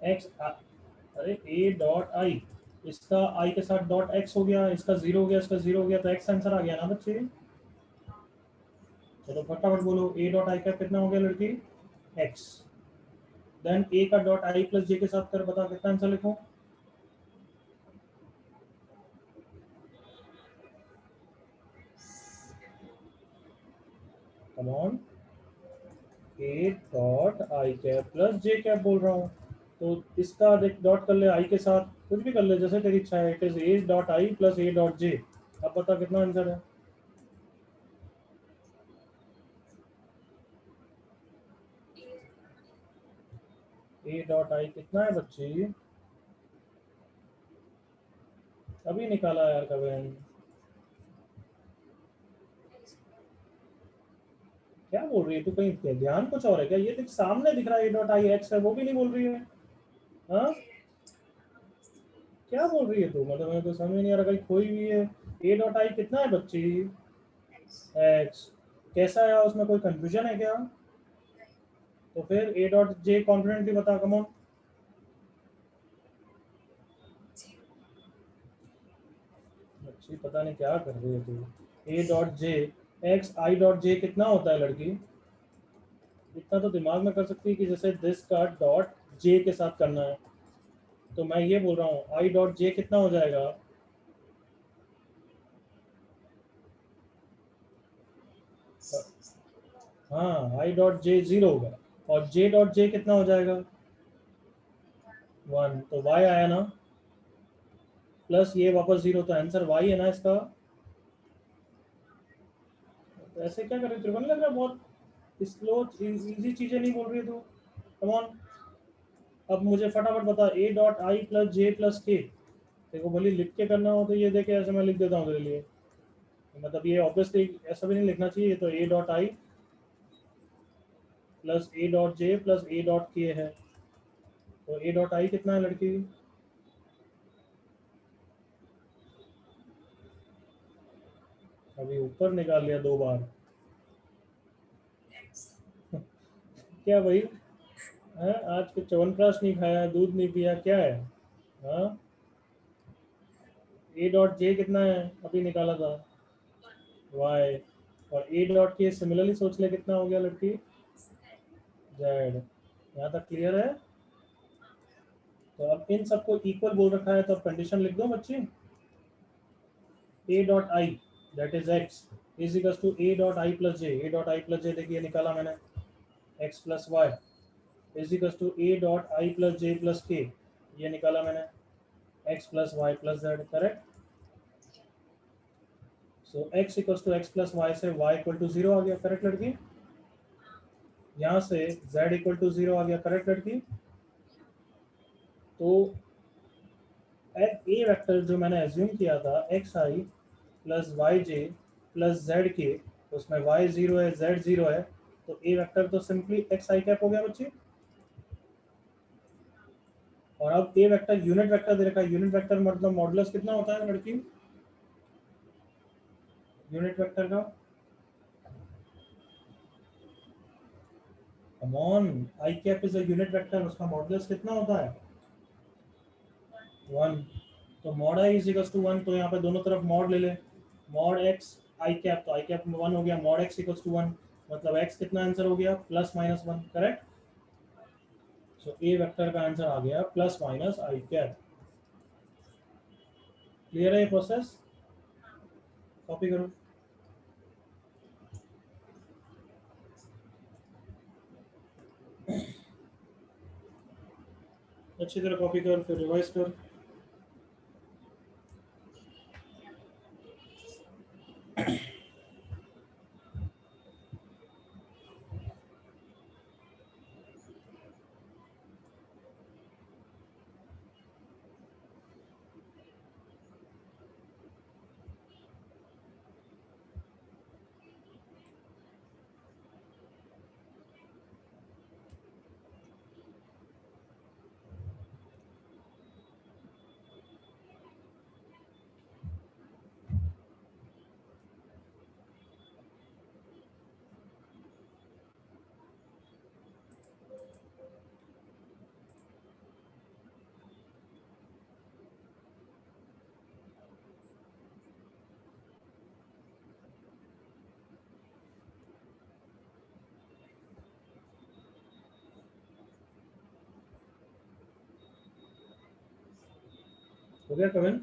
x. अरे ए डॉट आई, इसका आई के साथ डॉट एक्स हो गया, इसका 0 हो गया, इसका 0 हो गया, तो एक्स आंसर आ गया ना बच्चे. चलो फटाफट बोलो, ए डॉट आई कैप कितना हो गया लड़की? एक्स. देन ए का डॉट आई प्लस जे के साथ कर, बता कितना आंसर लिखो. Come on, A dot I cap plus J cap बोल रहा हूँ, तो इसका डॉट कर ले आई के साथ, कुछ भी कर ले जैसे तेरी इच्छा है. It is A dot i plus A dot J. अब बता कितना आंसर है? ए डॉट आई कितना है बच्ची? अभी निकाला यार कभी. क्या बोल रही है तू? कहीं ध्यान कुछ और है क्या? ये देख सामने दिख रहा है ए डॉट आई एक्स है, वो भी नहीं बोल रही है. हाँ, क्या बोल रही है तू? मतलब मेरे को समझ नहीं आ रहा, कहीं खोई हुई है. ए डॉट आई कितना है बच्ची? एक्स. कैसा है, उसमें कोई कंफ्यूजन है क्या? तो फिर ए डॉट जे कॉन्फिडेंटली बता, कम ऑन. बच्ची पता नहीं क्या कर रही है तू. ए डॉट जे एक्स आई डॉट जे कितना होता है लड़की? इतना तो दिमाग में कर सकती है कि जैसे दिस का डॉट जे के साथ करना है, तो मैं ये बोल रहा हूँ आई डॉट जे कितना हो जाएगा? हाँ, आई डॉट जे 0 होगा, और जे डॉट जे कितना हो जाएगा? 1. तो y आया ना, प्लस ये वापस 0, तो आंसर y है ना इसका. तो ऐसे क्या कर रही है? त्रिकोण लग रहा है बहुत स्लो, इजी चीजें नहीं बोल रही है तू. Come on. अब मुझे फटाफट बता, ए dot i plus j plus के, देखो भले लिख के करना हो तो ये देखे ऐसे मैं लिख देता हूँ तेरे लिए, मतलब ये ऑब्वियसली ऐसा भी नहीं लिखना चाहिए, तो A dot i plus A dot J plus A dot के है, तो ए डॉट आई कितना है लड़की? अभी ऊपर निकाल लिया 2 बार। क्या भाई है, आज कुछ च्यवनप्राश नहीं खाया, दूध नहीं पिया, क्या है? हाँ, ए डॉट जे कितना है अभी निकाला था? वाई। और ए डॉट के सिमिलरली सोच ले कितना हो गया लड़की? जेड। यहाँ तक क्लियर है? तो अब इन सबको इक्वल बोल रखा है, तो अब कंडीशन लिख दो बच्चे। A dot i that is x is equal to a dot i plus j, a dot i plus j देखिए निकाला मैंने, x plus y is equal to a dot i plus j plus k, ये निकाला मैंने, x plus y plus z, correct? So x equal to x plus y से y इक्वल टू 0 आ गया, करेक्ट लड़की? यहाँ से z इक्वल टू 0 आ गया, करेक्ट लड़की? तो ए वेक्टर जो मैंने एज्यूम किया था एक्स आई प्लस वाई जे प्लस जेड के, उसमें y 0 है z 0 है, तो ए वेक्टर तो सिंपली एक्स आई कैप हो गया बच्चे। और अब ए वेक्टर यूनिट वेक्टर दे रखा है, यूनिट वेक्टर मतलब मॉडुलस कितना होता है लड़की यूनिट वेक्टर का? Come on, I cap is a unit vector, उसका मॉडुलस कितना होता है? 1। तो mod I is equal to 1, तो यहाँ पे दोनों तरफ मॉड ले ले, मॉड एक्स आई कैप, तो आई कैप में 1 हो गया, मॉड एक्स इक्वल टू 1, मतलब एक्स कितना आंसर हो गया? Plus minus 1, correct? So a vector का आंसर आ गया plus minus i cap. Clear है ये प्रोसेस? कॉपी करो, अच्छी तरह कॉपी कर, फिर रिवाइज कर। हो गया कविन?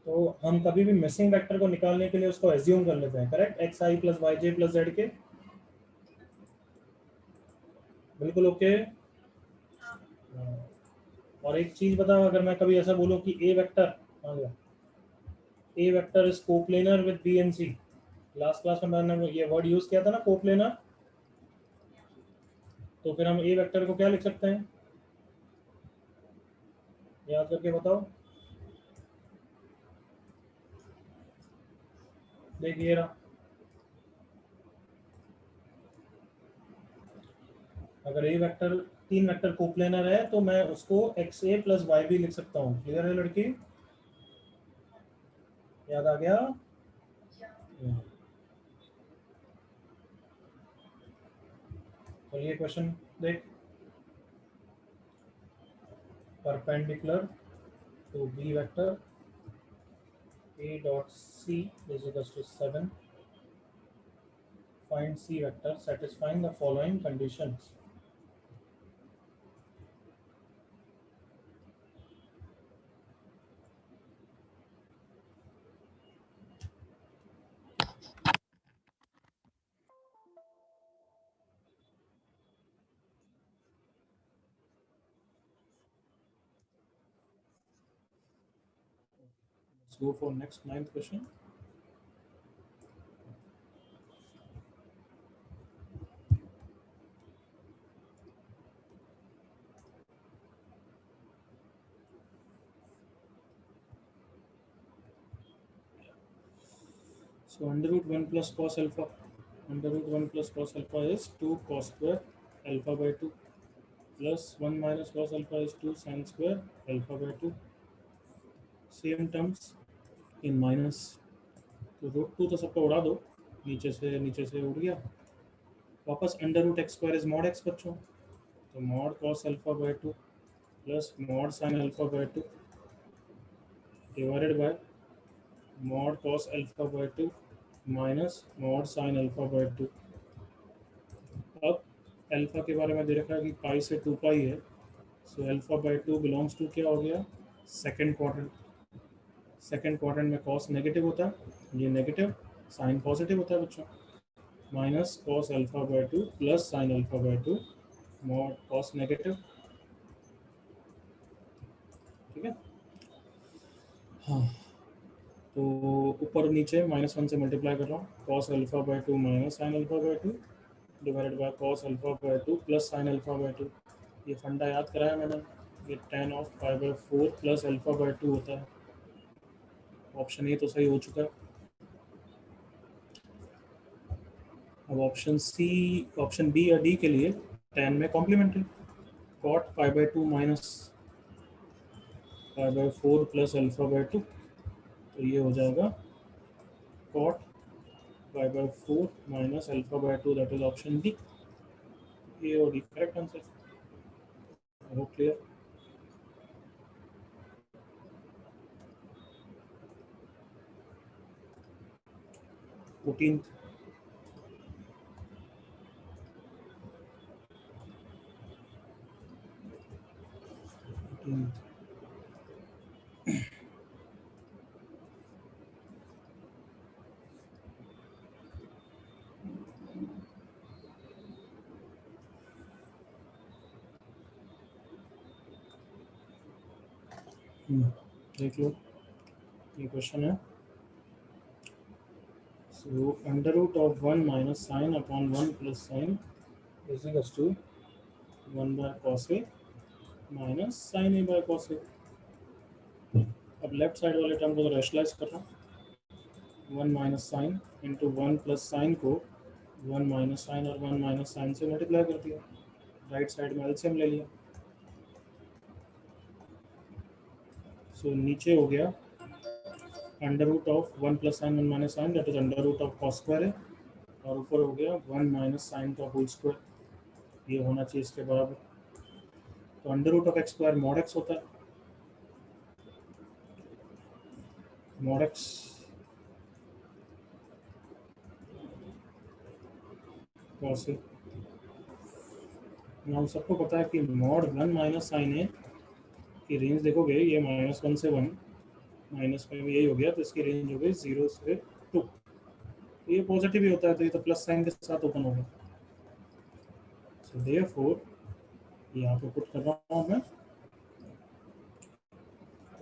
तो हम कभी भी मिसिंग वेक्टर को निकालने के लिए उसको एज्यूम कर लेते हैं, करेक्ट? एक्स आई प्लस वाई जे प्लस जेड के, बिल्कुल ओके। और एक चीज बताओ, अगर मैं कभी ऐसा बोलूं कि a vector is coplanar with b and c, last class में मैंने ये वर्ड यूज किया था ना, कोप्लेनर, तो फिर हम ए वेक्टर को क्या लिख सकते हैं? याद करके बताओ। देखिए रहा, अगर ए वेक्टर 3 वेक्टर कोप्लेनर है तो मैं उसको एक्स ए प्लस वाई भी लिख सकता हूँ। क्लियर है लड़की? याद आ गया? चलिए क्वेश्चन देख, perpendicular to B vector a dot c is equals to 7, find c vector satisfying the following conditions. Let's go for next 9th question. So under root 1 plus cos alpha. Under root 1 plus cos alpha is 2 cos square alpha by 2 plus 1 minus cos alpha is 2 sin square alpha by 2. Same terms in minus. तो रूट 2 तो सबको उड़ा दो, नीचे से उड़ गया. वापस under root X square is mod X बच्चों. तो mod cos alpha by 2 plus mod sine alpha by 2 divided by mod cos alpha by 2 minus mod sine alpha by 2. अब अल्फा के बारे में दे रखा है कि पाई से 2 पाई है. So alpha by 2 belongs to क्या हो गया, सेकेंड क्वाड्रेंट. सेकेंड क्वाड्रेंट में कॉस नेगेटिव होता है, ये नेगेटिव, साइन पॉजिटिव होता है बच्चों. Minus cos alpha by 2 plus sine alpha by 2 mod cos negative. ठीक है. हाँ, तो ऊपर और नीचे -1 से मल्टीप्लाई कर रहा हूँ. Cos alpha by 2 minus sign alpha by 2 divided by cos alpha by 2 plus sine alpha by 2. ये फंडा याद कराया मैंने. ये tan of pi by 4 plus alpha by 2 होता है. ऑप्शन ए तो सही हो चुका है. अब ऑप्शन बी या डी के लिए tan में complementary. Cot pi by 2 minus pi by 4 plus alpha by 2. तो ये हो जाएगा cot pi by 4 minus alpha by 2, that is option D. A और D correct answer. I hope clear. 14th. देख लो, ये क्वेश्चन है. So under root of 1 minus sine upon 1 plus sine is equals to 1 by cos A minus sin A by cos A. अब लेफ्ट साइड वाले टर्म को तो रेशनलाइज कर रहा हूँ. 1 minus sine into 1 plus sign को 1 माइनस साइन और 1 माइनस साइन से मल्टीप्लाई कर दिया. राइट साइड में एलसीएम ले लिया. सो नीचे हो गया under root of 1 plus sine 1 minus sine, that is under root of cos square है. और ऊपर हो गया 1 माइनस साइन का होल स्क्वायर. ये होना चाहिए इसके बराबर. तो under root of X square mod X होता है. Mod X cos A. Now सबको पता है कि मॉड 1 माइनस साइन ए की रेंज देखोगे, ये -1 से 1, माइनस में भी यही हो गया, तो इसकी रेंज हो गई 0 से 2. ये पॉजिटिव ही होता है, तो ये तो प्लस साइन के साथ ओपन होगा. सो देयरफॉर यहाँ पे पुट कर रहा हूँ मैं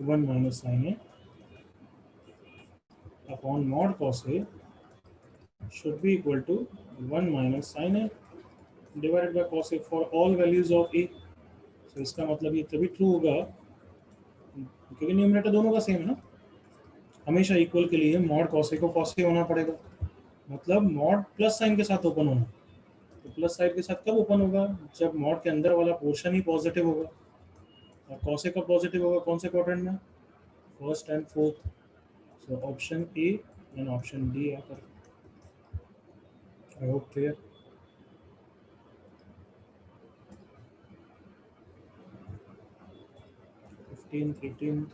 1 minus sine A upon mod cos A should be equal to 1 minus sin a divided by cos a for all values of a. So इसका मतलब ये तभी ट्रू होगा क्योंकि न्यूमरेटर दोनों का सेम है ना. हमेशा इक्वल के लिए मॉड कॉस ए को कॉस ए होना पड़ेगा. मतलब मॉड प्लस साइन के साथ ओपन होना. तो प्लस साइन के साथ कब ओपन होगा, जब मॉड के अंदर वाला पोर्शन ही पॉजिटिव होगा. और कॉस ए कब पॉजिटिव होगा, कौन से क्वाड्रेंट में, first and fourth. So option A and option D आकर. I hope clear. 15th 18th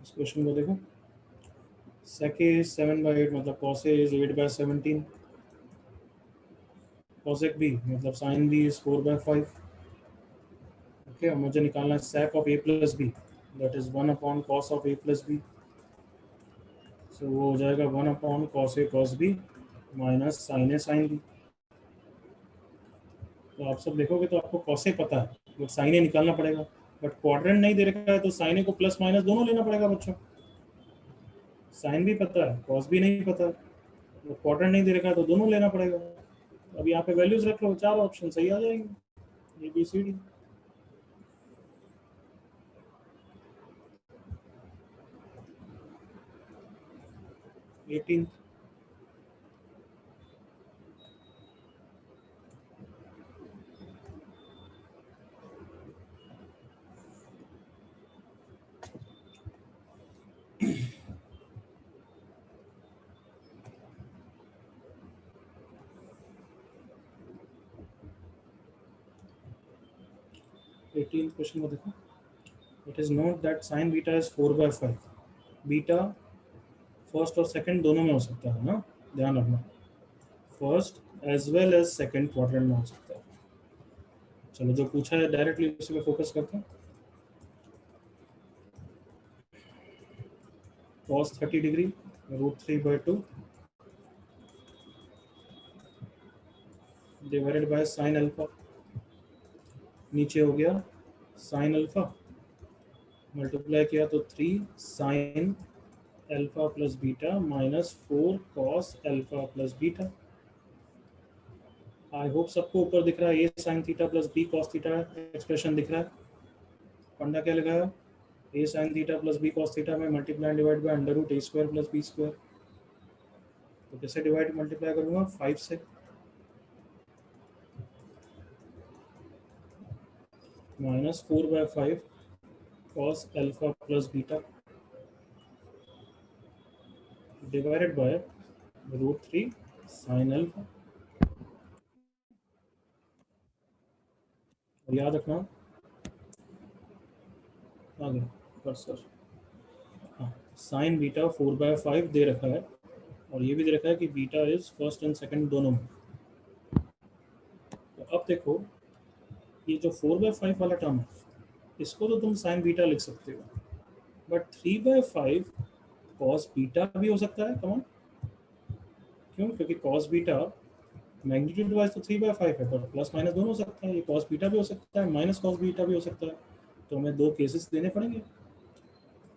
इस क्वेश्चन को देखो, sec a is 7/8 मतलब cos a is 8/17, cosec b मतलब sin b is 4/5. ओके, अब मुझे निकालना है sec of a plus b, that is 1 upon cos of a plus b. सो वो हो जाएगा 1 upon cos a cos b minus sin a sin b. तो आप सब देखोगे तो आपको cos a पता है, बट sin a निकालना पड़ेगा. बट क्वाड्रेंट नहीं दे रखा है तो sin a को प्लस माइनस दोनों लेना पड़ेगा बच्चों. साइन भी पता है, कॉस भी नहीं पता, तो क्वाड्रेंट नहीं दे रखा है तो दोनों लेना पड़ेगा. अब यहाँ पे वैल्यूज रख लो, 4 ऑप्शन सही आ जाएंगे, A B C D. 18. Question को देखो. It is note that sine beta is 4/5. Beta first और सेकंड दोनों में हो सकता है ना, ध्यान रखना. First as well as second quadrant में हो सकता है. चलो जो पूछा है डायरेक्टली उसी पे फोकस करते हैं. cos 30 degree √3/2 divided by sine alpha. नीचे हो गया साइन अल्फा, मल्टीप्लाई किया तो 3 sine alpha plus beta minus 4 cos alpha plus beta. I hope सबको ऊपर दिख रहा है, a sine theta plus b cos theta expression दिख रहा है. फंडा क्या लगाया, a sine theta plus b cos theta में multiply divide by under root a square plus B square. तो कैसे डिवाइड मल्टीप्लाई करूंगा, 5 से. Minus 4/5 cos alpha plus beta divided by √3 sine alpha. और याद रखना, आगे कर्सर, हाँ, साइन बीटा 4/5 दे रखा है, और ये भी दे रखा है कि beta is first and second दोनों में. तो अब देखो, ये जो 4/5 वाला टर्म है, इसको तो तुम साइन बीटा लिख सकते हो, बट 3/5 कॉस बीटा भी हो सकता है. कौन, क्यों, क्योंकि कॉस बीटा मैग्नीट्यूड वाइज तो 3/5 है, पर प्लस माइनस दोनों हो सकता है. ये कॉस बीटा भी हो सकता है, माइनस कॉस बीटा भी हो सकता है. तो हमें दो केसेस देने पड़ेंगे.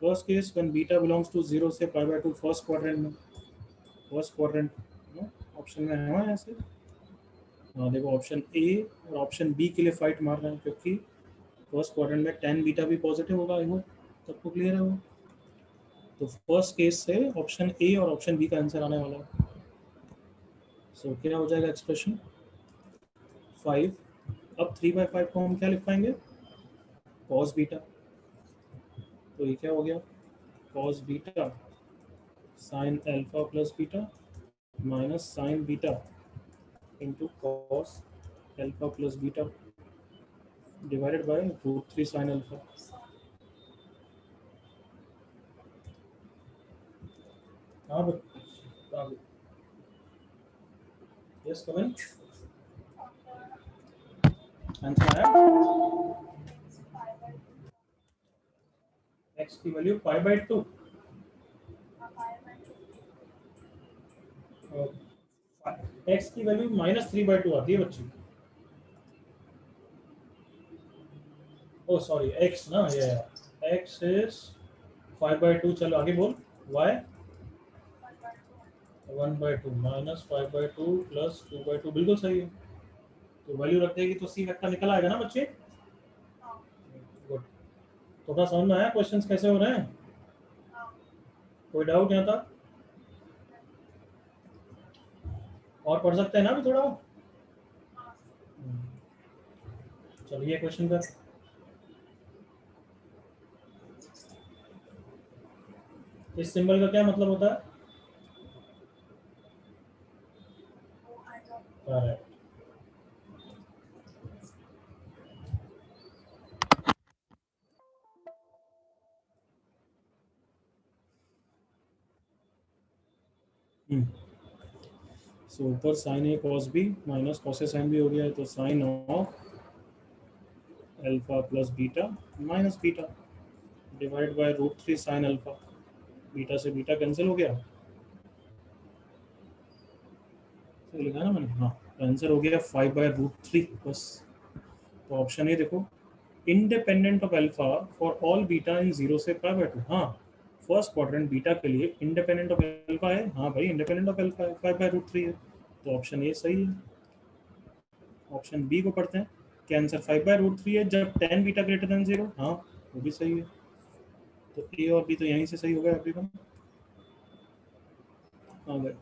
First case when beta belongs to 0 से π/2 फर्स्ट क्वाड्रेंट में. फर्स्ट क्वाड्रेंट ऑप्शन में है ऐसे. हाँ देखो, ऑप्शन ए और ऑप्शन बी के लिए फाइट मार रहे हैं, क्योंकि फर्स्ट क्वाड्रेंट में tan बीटा भी पॉजिटिव होगा. आई होप सबको क्लियर है वो. तो फर्स्ट केस से ऑप्शन ए और ऑप्शन बी का आंसर आने वाला है. सो क्या हो जाएगा एक्सप्रेशन 5. अब 3/5 को हम क्या लिख पाएंगे, कॉस बीटा. तो ये क्या हो गया, cos beta sine alpha plus beta minus sign beta into cos alpha plus beta divided by √3 sine alpha. हाँ बट यस कमेंट आंसर है. x की वैल्यू π/2. x की वैल्यू -3/2 आती है बच्ची. ओ सॉरी, x ना, ये x इज 5/2. चलो आगे बोल. y 1/2 माइनस 5/2 प्लस 2/2 बिल्कुल सही है. तो वैल्यू रखेगी तो सी वेक्टर निकल आएगा ना बच्चे. गुड. थोड़ा समझ में आया क्वेश्चंस कैसे हो रहे हैं, कोई डाउट यहाँ था? और पढ़ सकते हैं ना अभी थोड़ा. चलिए क्वेश्चन का, इस सिंबल का क्या मतलब होता है? करेक्ट. सो ऊपर साइन ए कॉस बी माइनस कॉस ए साइन बी हो गया है, तो sine of alpha plus beta minus beta divide by root 3 sine alpha. Beta से बीटा कैंसिल हो गया, सही लिखा ना मैंने? हाँ, तो आंसर हो गया 5/√3 बस। तो ऑप्शन ए देखो, independent of alpha for all beta in 0 से π/2। हाँ, फर्स्ट क्वाड्रेंट बीटा के लिए इंडिपेंडेंट ऑफ अल्फा है। हाँ भाई, इंडिपेंडेंट ऑफ अल्फा है, 5/√3 है, तो ऑप्शन ए सही है। ऑप्शन बी को पढ़ते हैं कि आंसर 5/√3 है जब tan बीटा ग्रेटर देन 0। हाँ, वो भी सही है। तो ए और बी तो यहीं से सही हो गया एवरीवन। हाँ भाई,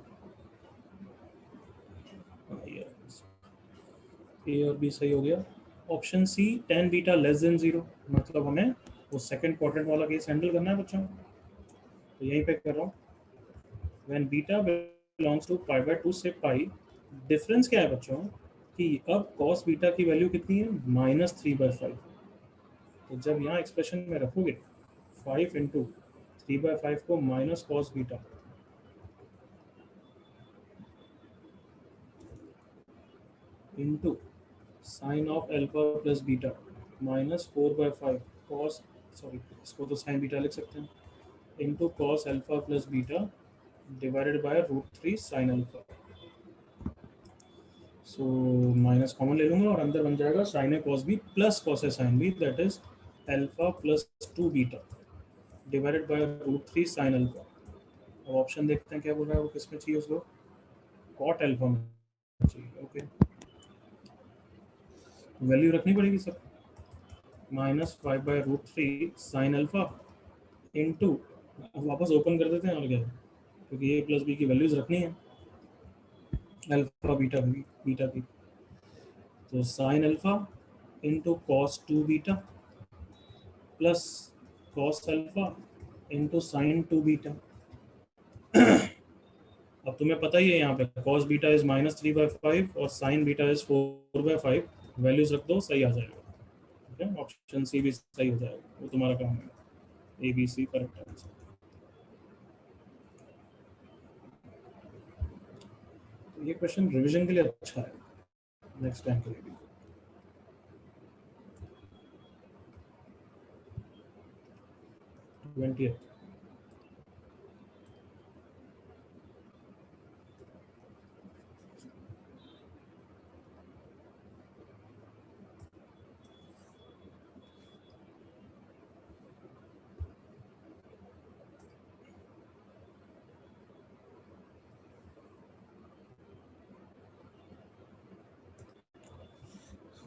ए और बी सही हो गया। Option C tan beta less than 0, मतलब हमें वो सेकंड क्वाड्रेंट वाला केस हैंडल करना है बच्चों, तो यहीं पे कर रहा हूँ। व्हेन बीटा बिलोंग्स टू π/2 से पाई, डिफरेंस क्या है बच्चों कि अब cos बीटा की वैल्यू कितनी है, -3/5। तो जब यहाँ एक्सप्रेशन में रखोगे 5 इंटू 3/5 को minus cos beta into sine of alpha plus beta -4/5 cos, sorry इसको तो साइन बीटा लिख सकते हैं, into cos alpha plus beta divided by √3 sine alpha. So minus common ले लूंगा और अंदर बन जाएगा sine A cos B plus cos A sine B, that is alpha plus 2 beta divided by √3 sine alpha. अब ऑप्शन देखते हैं क्या बोल रहा है वो, किस में चाहिए उसको, कॉट अल्फा में चाहिए। ओके, वैल्यू रखनी पड़ेगी सर, -5/√3 साइन अल्फा इंटू, वापस ओपन कर देते हैं और क्या है, क्योंकि ए प्लस बी की वैल्यूज रखनी है अल्फा बीटा की, तो sine alpha into cos 2 beta plus cos alpha into sine 2 beta. अब तुम्हें पता ही है यहाँ पे कॉस बीटा इज -3/5 और साइन बीटा इज 4/5, वैल्यूज रख दो, सही आ जाएगा। ठीक है, ऑप्शन सी भी सही हो जाएगा, वो तुम्हारा काम है। A B C correct answer. तो ये क्वेश्चन रिवीजन के लिए अच्छा है, नेक्स्ट टाइम के लिए भी। Twenty.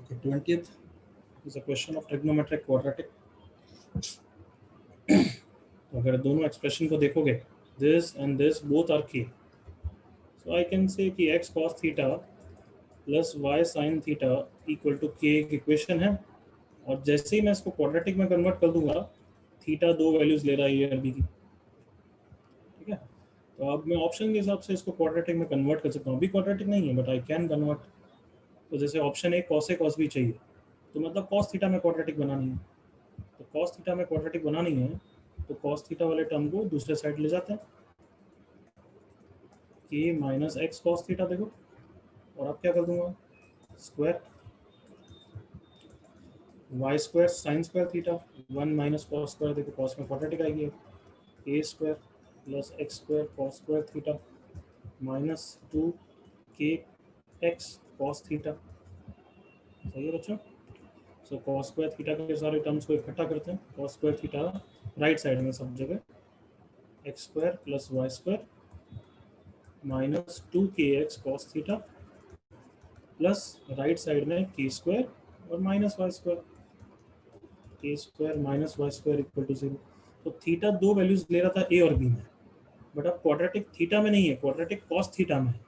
Okay, 20th is a question of trigonometric quadratic। अगर दोनों एक्सप्रेशन को देखोगे, this and this both are K, so I can say कि x cos थीटा प्लस y sin थीटा इक्वल टू के एक इक्वेशन है, और जैसे ही मैं इसको क्वाड्रेटिक में कन्वर्ट कर दूंगा, थीटा दो वैल्यूज ले रहा है ये बी की। ठीक है, तो अब मैं ऑप्शन के हिसाब से इसको क्वाड्रेटिक में कन्वर्ट कर सकता हूँ। अभी क्वाड्रेटिक नहीं है बट आई कैन कन्वर्ट। तो जैसे option A cos A cos B चाहिए, तो मतलब कॉस थीटा में क्वाड्रेटिक बनानी है, तो कॉस थीटा में क्वाड्रेटिक बनानी है तो कॉस थीटा वाले टर्म को दूसरे साइड ले जाते हैं, के माइनस एक्स कॉस थीटा देखो, और अब क्या कर दूंगा, square y square sine square theta, 1 minus cos square, देखो कॉस में क्वाड्रेटिक आएगी, a square plus x square cos square theta minus 2 के एक्स कॉस थीटा। सही है बच्चों? सो कॉस स्क्वायर थीटा के सारे टर्म्स को इकट्ठा करते हैं, cos square theta right side में सब जगह, X square plus Y square minus 2 के X cos theta plus right side में के स्क्वायर और minus Y square, K square minus Y square equal to 0। तो थीटा दो वैल्यूज ले रहा था ए और बी में, बट अब क्वाड्रेटिक थीटा में नहीं है, क्वाड्रेटिक कॉस थीटा में है।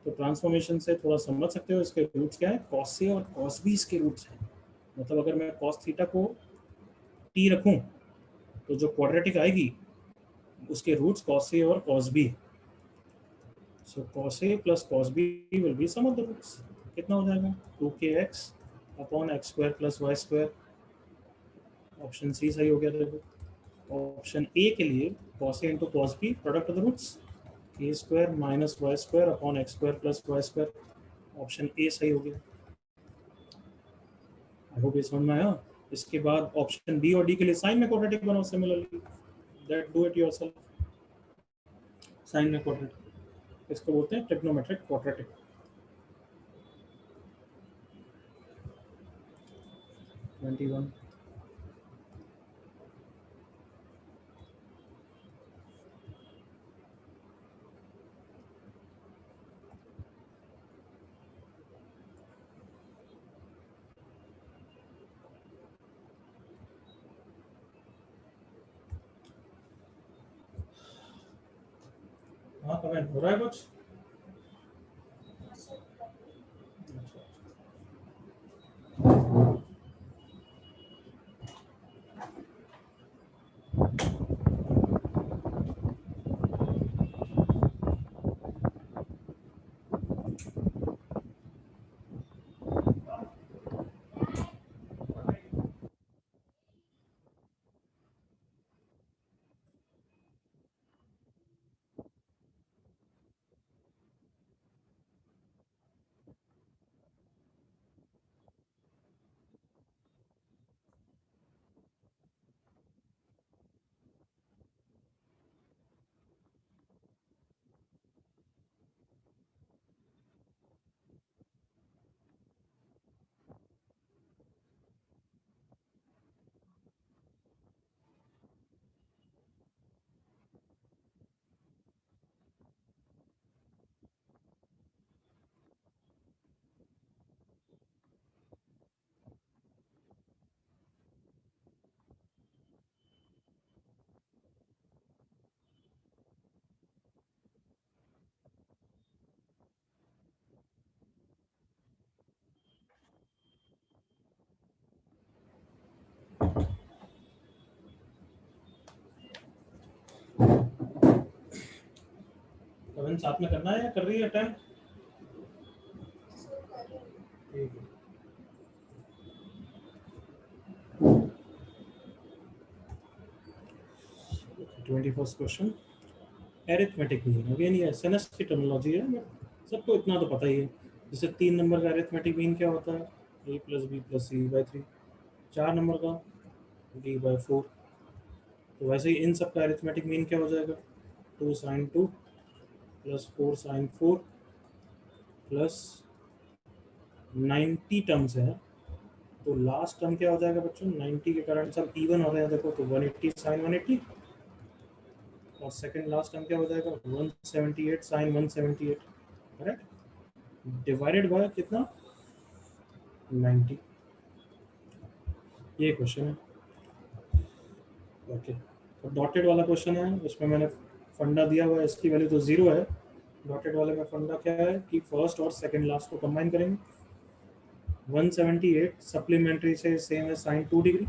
तो ट्रांसफॉर्मेशन से थोड़ा समझ सकते हो इसके रूट्स क्या है, कॉस ए और कॉस बी इसके रूट्स हैं। मतलब अगर मैं कॉस थीटा को टी रखूं तो जो क्वाड्रेटिक आएगी उसके रूट्स कॉस ए और cos B. So cos A plus cos B will be sum of the roots. कितना हो जाएगा, 2kx upon X square plus Y square. Option C सही हो गया। देखो ऑप्शन ए के लिए cos A into cos B product of the roots, A square minus Y square upon X square plus Y square. Option A सही हो गया। आई होप ये समझ में आया। इसके बाद ऑप्शन बी और डी के लिए साइन में क्वाड्रेटिक बनाओ similarly, that do it yourself. Sine में क्वाड्रेटिक इसको बोलते हैं ट्रिग्नोमेट्रिक क्वाड्रेटिक। Twenty one. हाँ कमेंट हो रहा है कुछ? कमेंट साथ में करना है या कर रही है अटेम्प्ट? ठीक है। 21st question, arithmetic mean. Again ये एसएनएस की टर्मिनोलॉजी है, बट सबको इतना तो पता ही है। जैसे 3 नंबर का एरिथमेटिक मीन क्या होता है? a plus B plus C by 3। 4 number का d बाई 4। तो वैसे ही इन सब का एरिथमेटिक मीन क्या हो जाएगा? 2 sine 2 plus 4 sine 4 plus 90 terms है। तो लास्ट टर्म क्या हो जाएगा बच्चों? 90 के कारण सब इवन हो रहे हैं देखो, तो 180 साइन 180 और सेकंड लास्ट टर्म क्या हो जाएगा? 178 साइन 178, करेक्ट? डिवाइडेड बाय कितना? 90। ये क्वेश्चन है। ओके, तो डॉटेड वाला क्वेश्चन है, उसमें मैंने फंडा दिया हुआ है, इसकी वैल्यू तो 0 है। डॉटेड वाले में फंडा क्या है कि फर्स्ट और सेकंड लास्ट को कंबाइन करेंगे। 178 सप्लीमेंट्री से सेम है साइन 2 डिग्री,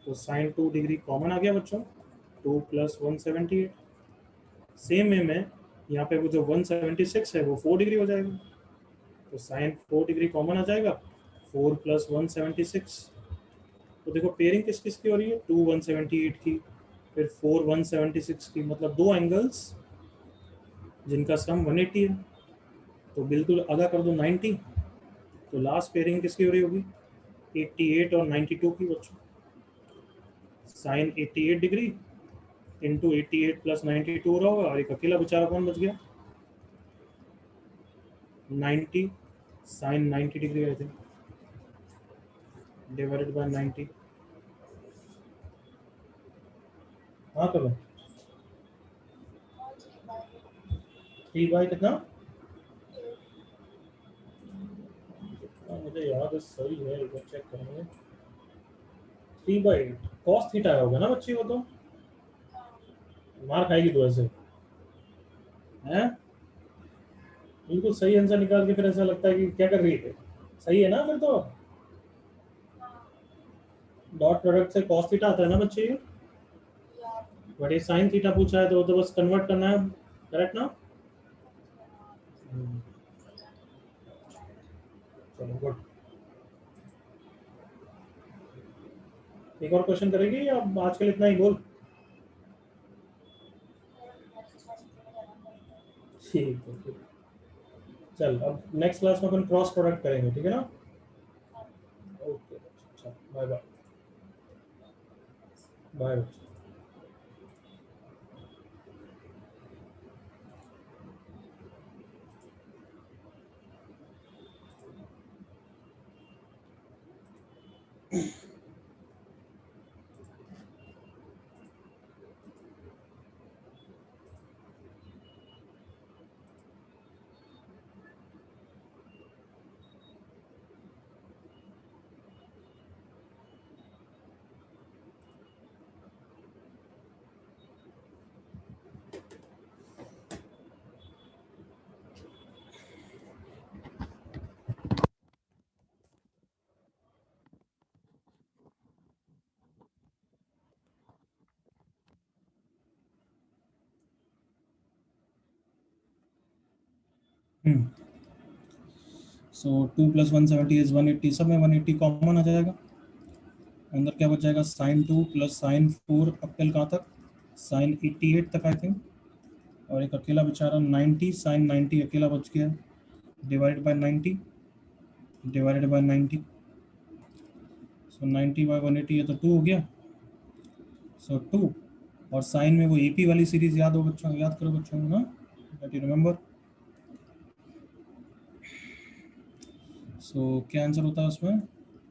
तो साइन 2 डिग्री कॉमन आ गया बच्चों, 2 प्लस 178। सेम वे में यहाँ पे वो जो 176 है वो 4 डिग्री हो जाएगा, तो साइन 4 डिग्री कॉमन आ जाएगा, 4 प्लस 176। तो देखो पेयरिंग किस किस की हो रही है? 2 178 की, फिर 4 176 की, मतलब दो एंगल्स जिनका सम 180 है। तो बिल्कुल आधा कर दो 90, तो लास्ट पेयरिंग किसकी हो रही होगी? 88 और 92 की बच्चों। साइन 88 डिग्री इंटू 88 प्लस 92 हो रहा होगा, और एक अकेला बेचारा कौन बच गया? 90 sine 90 degree I think, divided by 90। हाँ करो 3 बाई कितना? मुझे याद है, सही है, एक बार चेक करेंगे। 3/8 कॉस थीटा होगा ना बच्ची, वो तो मार खाएगी तो ऐसे हैं। बिल्कुल सही आंसर निकाल के फिर ऐसा लगता है कि क्या कर रही है। सही है ना फिर तो? डॉट प्रोडक्ट से कॉस थीटा आता है ना बच्चे, बट ये साइन थीटा पूछा है तो बस कन्वर्ट करना है, करेक्ट ना? चलो गुड। एक और क्वेश्चन करेगी या आज के लिए इतना ही बोल? ठीक है ठीक। चल अब नेक्स्ट क्लास में अपन क्रॉस प्रोडक्ट करेंगे, ठीक है ना? ओके, अच्छा bye bye. Bye. So 2 + 170 is 180, सब में 180 कॉमन आ जाएगा। अंदर क्या बच जाएगा, साइन 2 + साइन 4 अप टिल कहाँ तक, साइन 88 तक आई थिंक। और एक अकेला बेचारा 90, साइन 90 अकेला बच गया, divided by 90, divided by 90। So 90 by 180, ये तो 2 हो गया। सो 2, और साइन में वो एपी वाली सीरीज याद हो बच्चों, याद करो बच्चों ना, दैट यू रिमेंबर। सो क्या आंसर होता है उसमें,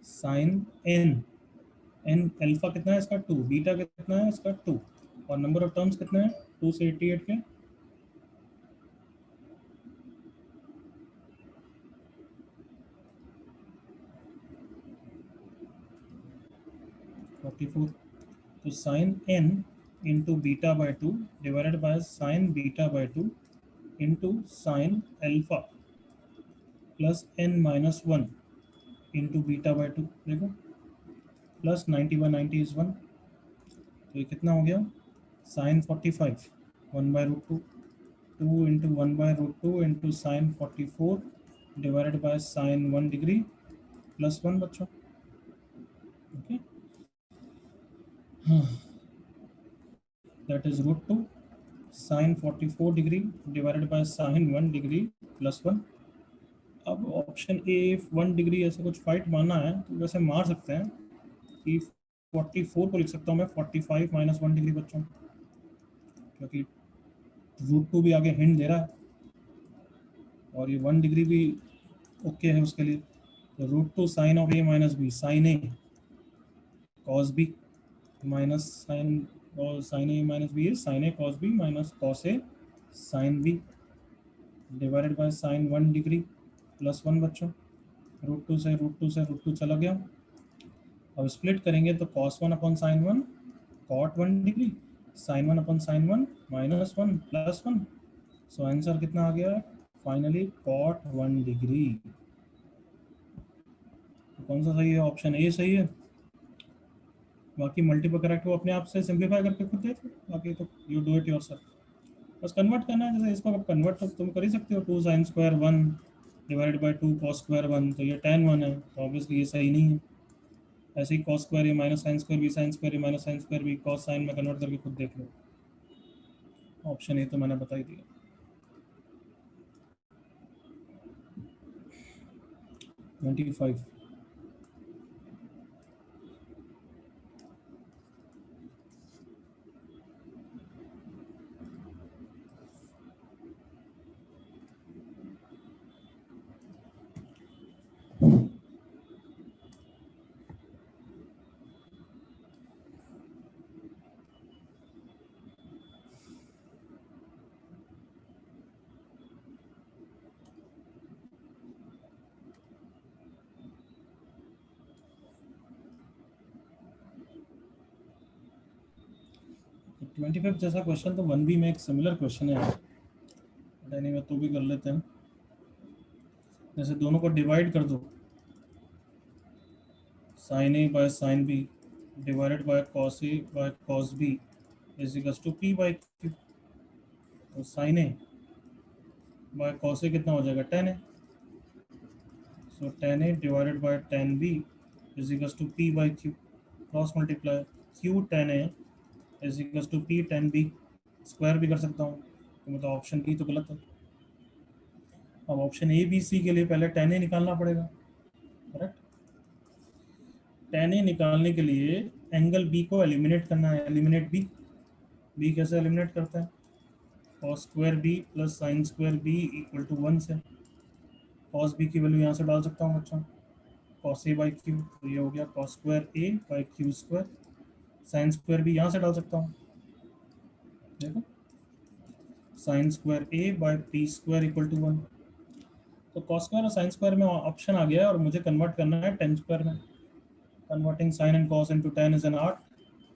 साइन एन, एन अल्फा कितना है इसका 2, बीटा कितना है इसका 2, और नंबर ऑफ टर्म्स कितने हैं 2 से 88 के, 44। तो sine n into beta by 2 divided by sine beta by 2 into sine alpha plus n minus 1 into beta by 2, देखो प्लस 90 बाय 90 इज 1। तो ये कितना हो गया, sine 45 1 by root 2, 2 into 1 by root 2 into sine 44 divided by sine 1 degree plus 1 बच्चों, okay. That is root 2 sine 44 degree divided by sine 1 degree plus 1। अब ऑप्शन ए 1 डिग्री ऐसे कुछ फाइट मारना है तो वैसे मार सकते हैं कि 44 को लिख सकता हूँ मैं 45 माइनस 1 डिग्री बच्चों, क्योंकि रूट 2 भी आगे हिंट दे रहा है और ये 1 डिग्री भी ओके है उसके लिए। तो root 2 sine of a minus b, sine A cos B minus sine, और sine a minus b is sine A cos B minus cos A sine B divided by sine 1 degree plus 1 बच्चों। रूट टू से रूट टू चला गया। अब स्प्लिट करेंगे तो cos 1 upon sine 1 cot 1 degree, sine 1 upon sine 1 minus 1 plus 1। So answer कितना आ गया फाइनली, कॉट 1 डिग्री। तो कौन सा सही है, ऑप्शन ए सही है। बाकी मल्टीपल करेक्ट वो अपने आप से सिंप्लीफाई करके खुद देख लो, बाकी तो यू डू इट योरसेल्फ। बस कन्वर्ट करना है, जैसे इसको कन्वर्ट तो तुम कर ही सकते हो, 2 sine square 1 divided by 2 cos square 1, तो ये tan 1 है, तो ऑब्वियसली ये सही नहीं है। ऐसे ही कॉस स्क्वायर ये माइनस साइन स्क्वायर भी, साइन स्क्वायर ये माइनस साइन स्क्वायर भी, कॉस साइन में कन्वर्ट करके खुद देख लो। ऑप्शन ए तो मैंने बता ही दिया। 25। 25 जैसा क्वेश्चन तो 1B में एक सिमिलर क्वेश्चन है, एनीवे तो भी कर लेते हैं। जैसे दोनों को डिवाइड कर दो, sine A by sine B divided by cos A by cos B is equals to P by Q. तो sine A by cos A कितना हो जाएगा, tan A. So tan A divided by tan B is equals to P by Q, cross multiply Q tan A is equals to P tan B, square भी कर सकता हूँ, तो मतलब ऑप्शन बी तो गलत है। अब ऑप्शन ए बी सी के लिए पहले tan ए निकालना पड़ेगा, करेक्ट। tan ए निकालने के लिए एंगल बी को एलिमिनेट करना है, एलिमिनेट बी। बी कैसे एलिमिनेट करते हैं? cos square B plus sine square B equal to 1 से। cos बी की वैल्यू यहाँ से डाल सकता हूँ बच्चों, cos ए बाई क्यू, तो ये हो गया cos square A by Q square. Sine square B यहाँ से डाल सकता हूँ, देखो sine square A by P square equal to 1। तो cos स्क्वायर और साइन स्क्वायर में ऑप्शन आ गया है और मुझे कन्वर्ट करना है tan स्क्वायर में। Converting sine and cos into tan is an art.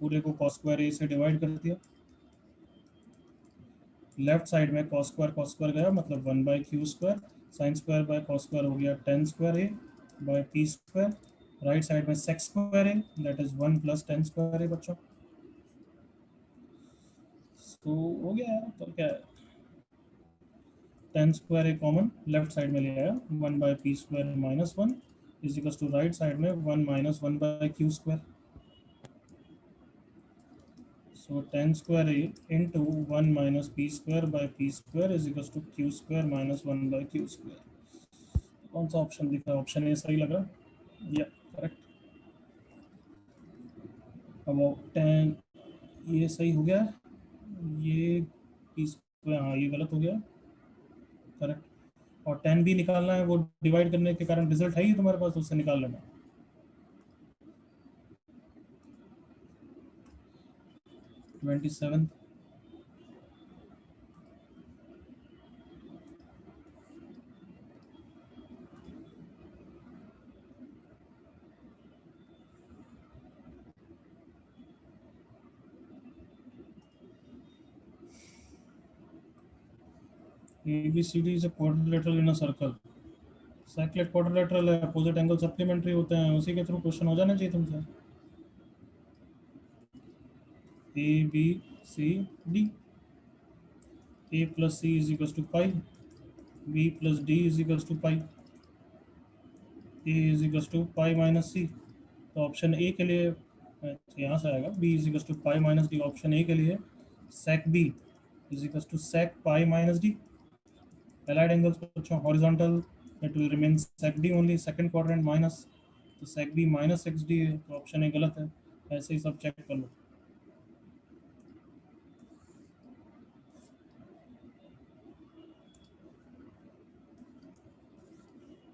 पूरे को cos स्क्वायर ए से डिवाइड कर दिया, लेफ्ट साइड में cos स्क्वायर गया, मतलब 1 by Q square. Sine square by cos square हो गया tan square a by p square. Right side में sec square a, that is 1 plus tan square a बच्चों। तो हो गया है, तो क्या है, tan square a common left side में ले आया, 1 by P square minus 1 is equal to right side में 1 minus 1 by Q square. So tan square a into 1 minus p square by p square is equals to q square minus 1 by q square। कौन सा ऑप्शन दिख रहा है? ऑप्शन ए सही लग रहा है, या करेक्ट। अब tan ये सही हो गया, ये p square, हाँ ये गलत हो गया, करेक्ट। और tan भी निकालना है, वो डिवाइड करने के कारण रिजल्ट है ही तुम्हारे पास, उससे निकाल लेना। 27। ABCD is a quadrilateral in a circle। Cyclic quadrilateral है, अपोजिट एंगल सप्लीमेंट्री होते हैं, उसी के थ्रू क्वेश्चन हो जाना चाहिए तुमसे। A B C D, A plus C is equal to pi, B plus D is equal to pi, A is equal to pi minus C. तो ऑप्शन ए के लिए यहाँ से आएगा B is equal to pi minus D. Option A के लिए sec B is equal to sec pi minus D. Allied angles बच्चों horizontal, it will remain sec D only, second quadrant minus, तो सेक बी माइनस एक्स डी है, तो ऑप्शन ए गलत है। ऐसे ही सब चेक कर लो।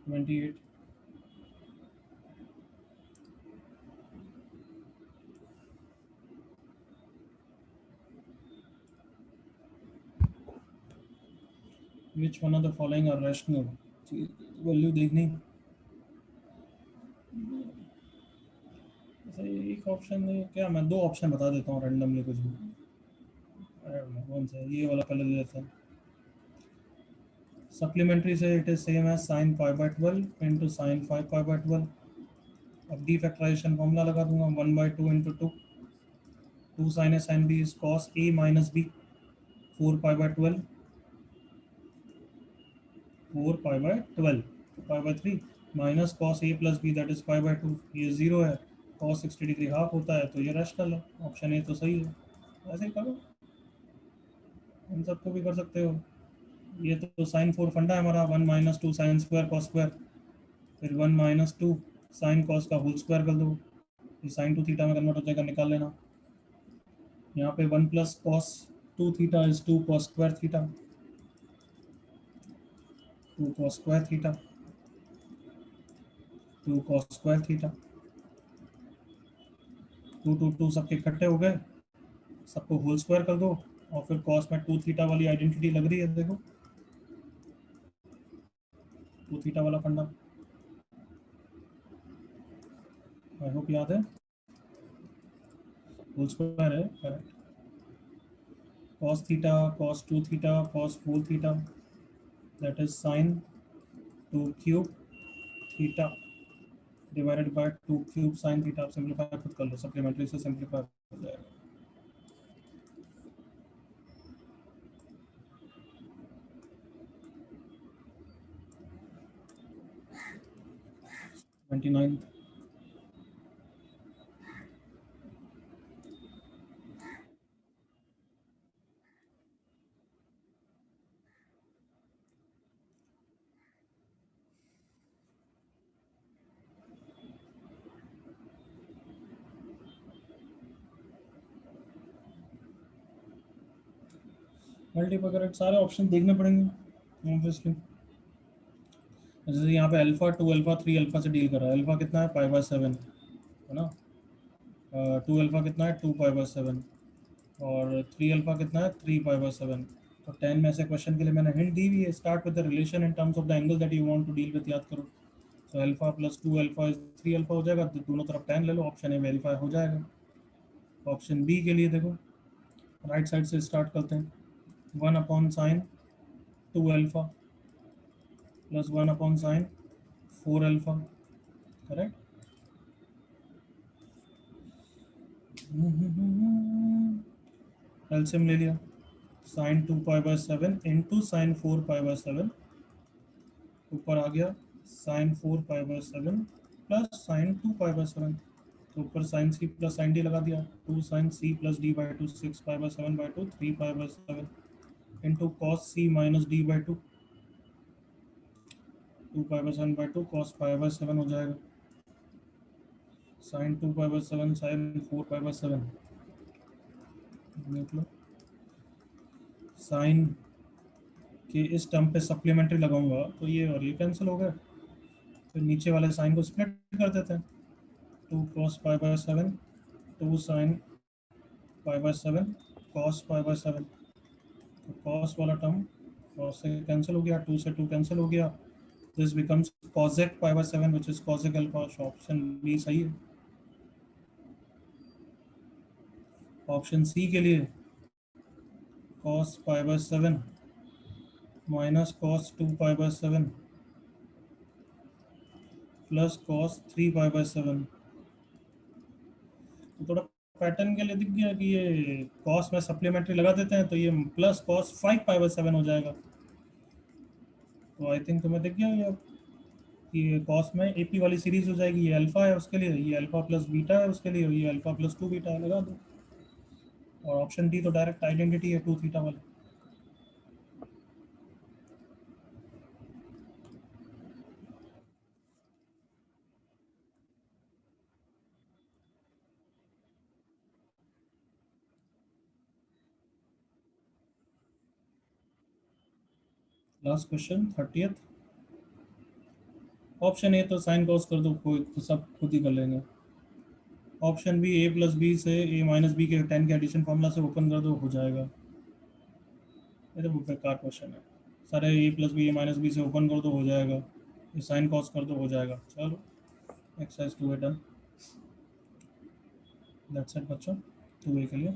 28। Which one of the following are rational, value देखनी। एक ऑप्शन में क्या, मैं दो ऑप्शन बता देता हूँ रैंडमली कुछ भी। कौन सा ये वाला पहले ले लेते हैं। सप्लीमेंट्री से it is same as sine pi by 12 into sine 5 pi by 12। अब डी फैक्टराइजेशन फॉर्मूला लगा दूंगा, 1 by 2 into 2, 2 sine A sine B is cos A minus B, 4 pi by 12, 4 pi by 12, pi by 3 minus cos A plus B that is pi by 2। ये जीरो है, कॉस 60 डिग्री हाफ होता है, तो ये रैशनल है, ऑप्शन ए तो सही है। ऐसे ही करो, इन सबको भी कर सकते हो। ये तो साइन 4 फंडा है हमारा, 1 minus 2 sine square cos square, फिर 1 माइनस 2 साइन कॉस का होल स्क्वायर कर दो, ये साइन 2 थीटा में कन्वर्ट हो जाएगा, निकाल लेना। यहाँ पे 1 plus cos 2 theta is 2 cos square theta, 2 cos square theta, 2 cos square theta. 2 2 2 सबके इकट्ठे हो गए, सबको होल स्क्वायर कर दो, और फिर कॉस में 2 थीटा वाली आइडेंटिटी लग रही है, देखो 2 थीटा वाला फंडा, आई होप याद है, होल स्क्वायर है, correct. cos theta cos 2 theta cos 4 theta, that is sin 2 cube theta divided by 2 cube sin theta। आप सिंप्लीफाई खुद कर लो, सप्लीमेंट्री से सिंप्लीफाई हो जाएगा। 29। मल्टीपल करेक्ट, सारे ऑप्शन देखने पड़ेंगे ऑब्वियसली। जैसे यहाँ पे अल्फा 2 अल्फा 3 अल्फा से डील कर रहा है, अल्फा कितना है 5/7 है ना, 2 अल्फा कितना है 2/7 और 3 अल्फा कितना है 3/7। तो 10 में से क्वेश्चन के लिए मैंने हिंट दी हुई है, start with the relation in terms of the angle that you want to deal with, याद करो। तो alpha plus 2 alpha is 3 alpha हो जाएगा, तो दोनों तरफ 10 ले लो, ऑप्शन ए वेरीफाई हो जाएगा। ऑप्शन बी के लिए देखो, राइट साइड से स्टार्ट करते हैं, 1/sin 2 alpha plus 1/sin 4 alpha, correct. LCM ले लिया, sin 2π/7 इंटू साइन 4π/7, ऊपर आ गया sin 4π/7 प्लस sin 2π/7, तो ऊपर sin c plus sin d लगा दिया, 2 sin c प्लस d/2 6π/7/2 3π/7 into cos c minus d/2 2π/7/2 cos π/7 हो जाएगा, sin 2π/7 sin 4π/7, देख लो साइन के इस टर्म पे सप्लीमेंट्री लगाऊंगा तो ये और ये कैंसिल हो गए, फिर नीचे वाले साइन को स्प्लिट कर देते हैं, 2 cos π/7 2 sin π/7 cos π/7, तो cos वाला टर्म cos से कैंसिल हो गया, 2 से 2 कैंसिल हो गया, this becomes cosec π/7 which is cosec alpha, option B सही है। ऑप्शन सी के लिए cos π/7 minus cos 2π/7 plus cos 3π/7, तो थोड़ा पैटर्न के लिए दिख गया कि ये cos में सप्लीमेंट्री लगा देते हैं तो ये प्लस cos 5π/7 हो जाएगा, तो आई थिंक तुम्हें दिख गया ये कि cos में एपी वाली सीरीज हो जाएगी, ये अल्फा है उसके लिए, ये अल्फा प्लस बीटा है उसके लिए, ये अल्फा प्लस 2 बीटा है, लगा दो। और ऑप्शन डी तो डायरेक्ट आइडेंटिटी है 2 थीटा वाली। Last question 30th, option A तो साइन कॉस कर दो, कोई तो सब खुद ही कर लेंगे। ऑप्शन बी ए प्लस बी से ए माइनस बी के 10 के एडिशन फॉर्मूला से ओपन कर दो, हो जाएगा। ये तो बेकार क्वेश्चन है, सारे ए प्लस बी ए माइनस बी से ओपन कर दो हो जाएगा, ये साइन कॉस कर दो हो जाएगा। चलो एक्सरसाइज 2 डन, दैट्स इट बच्चों 2 के लिए।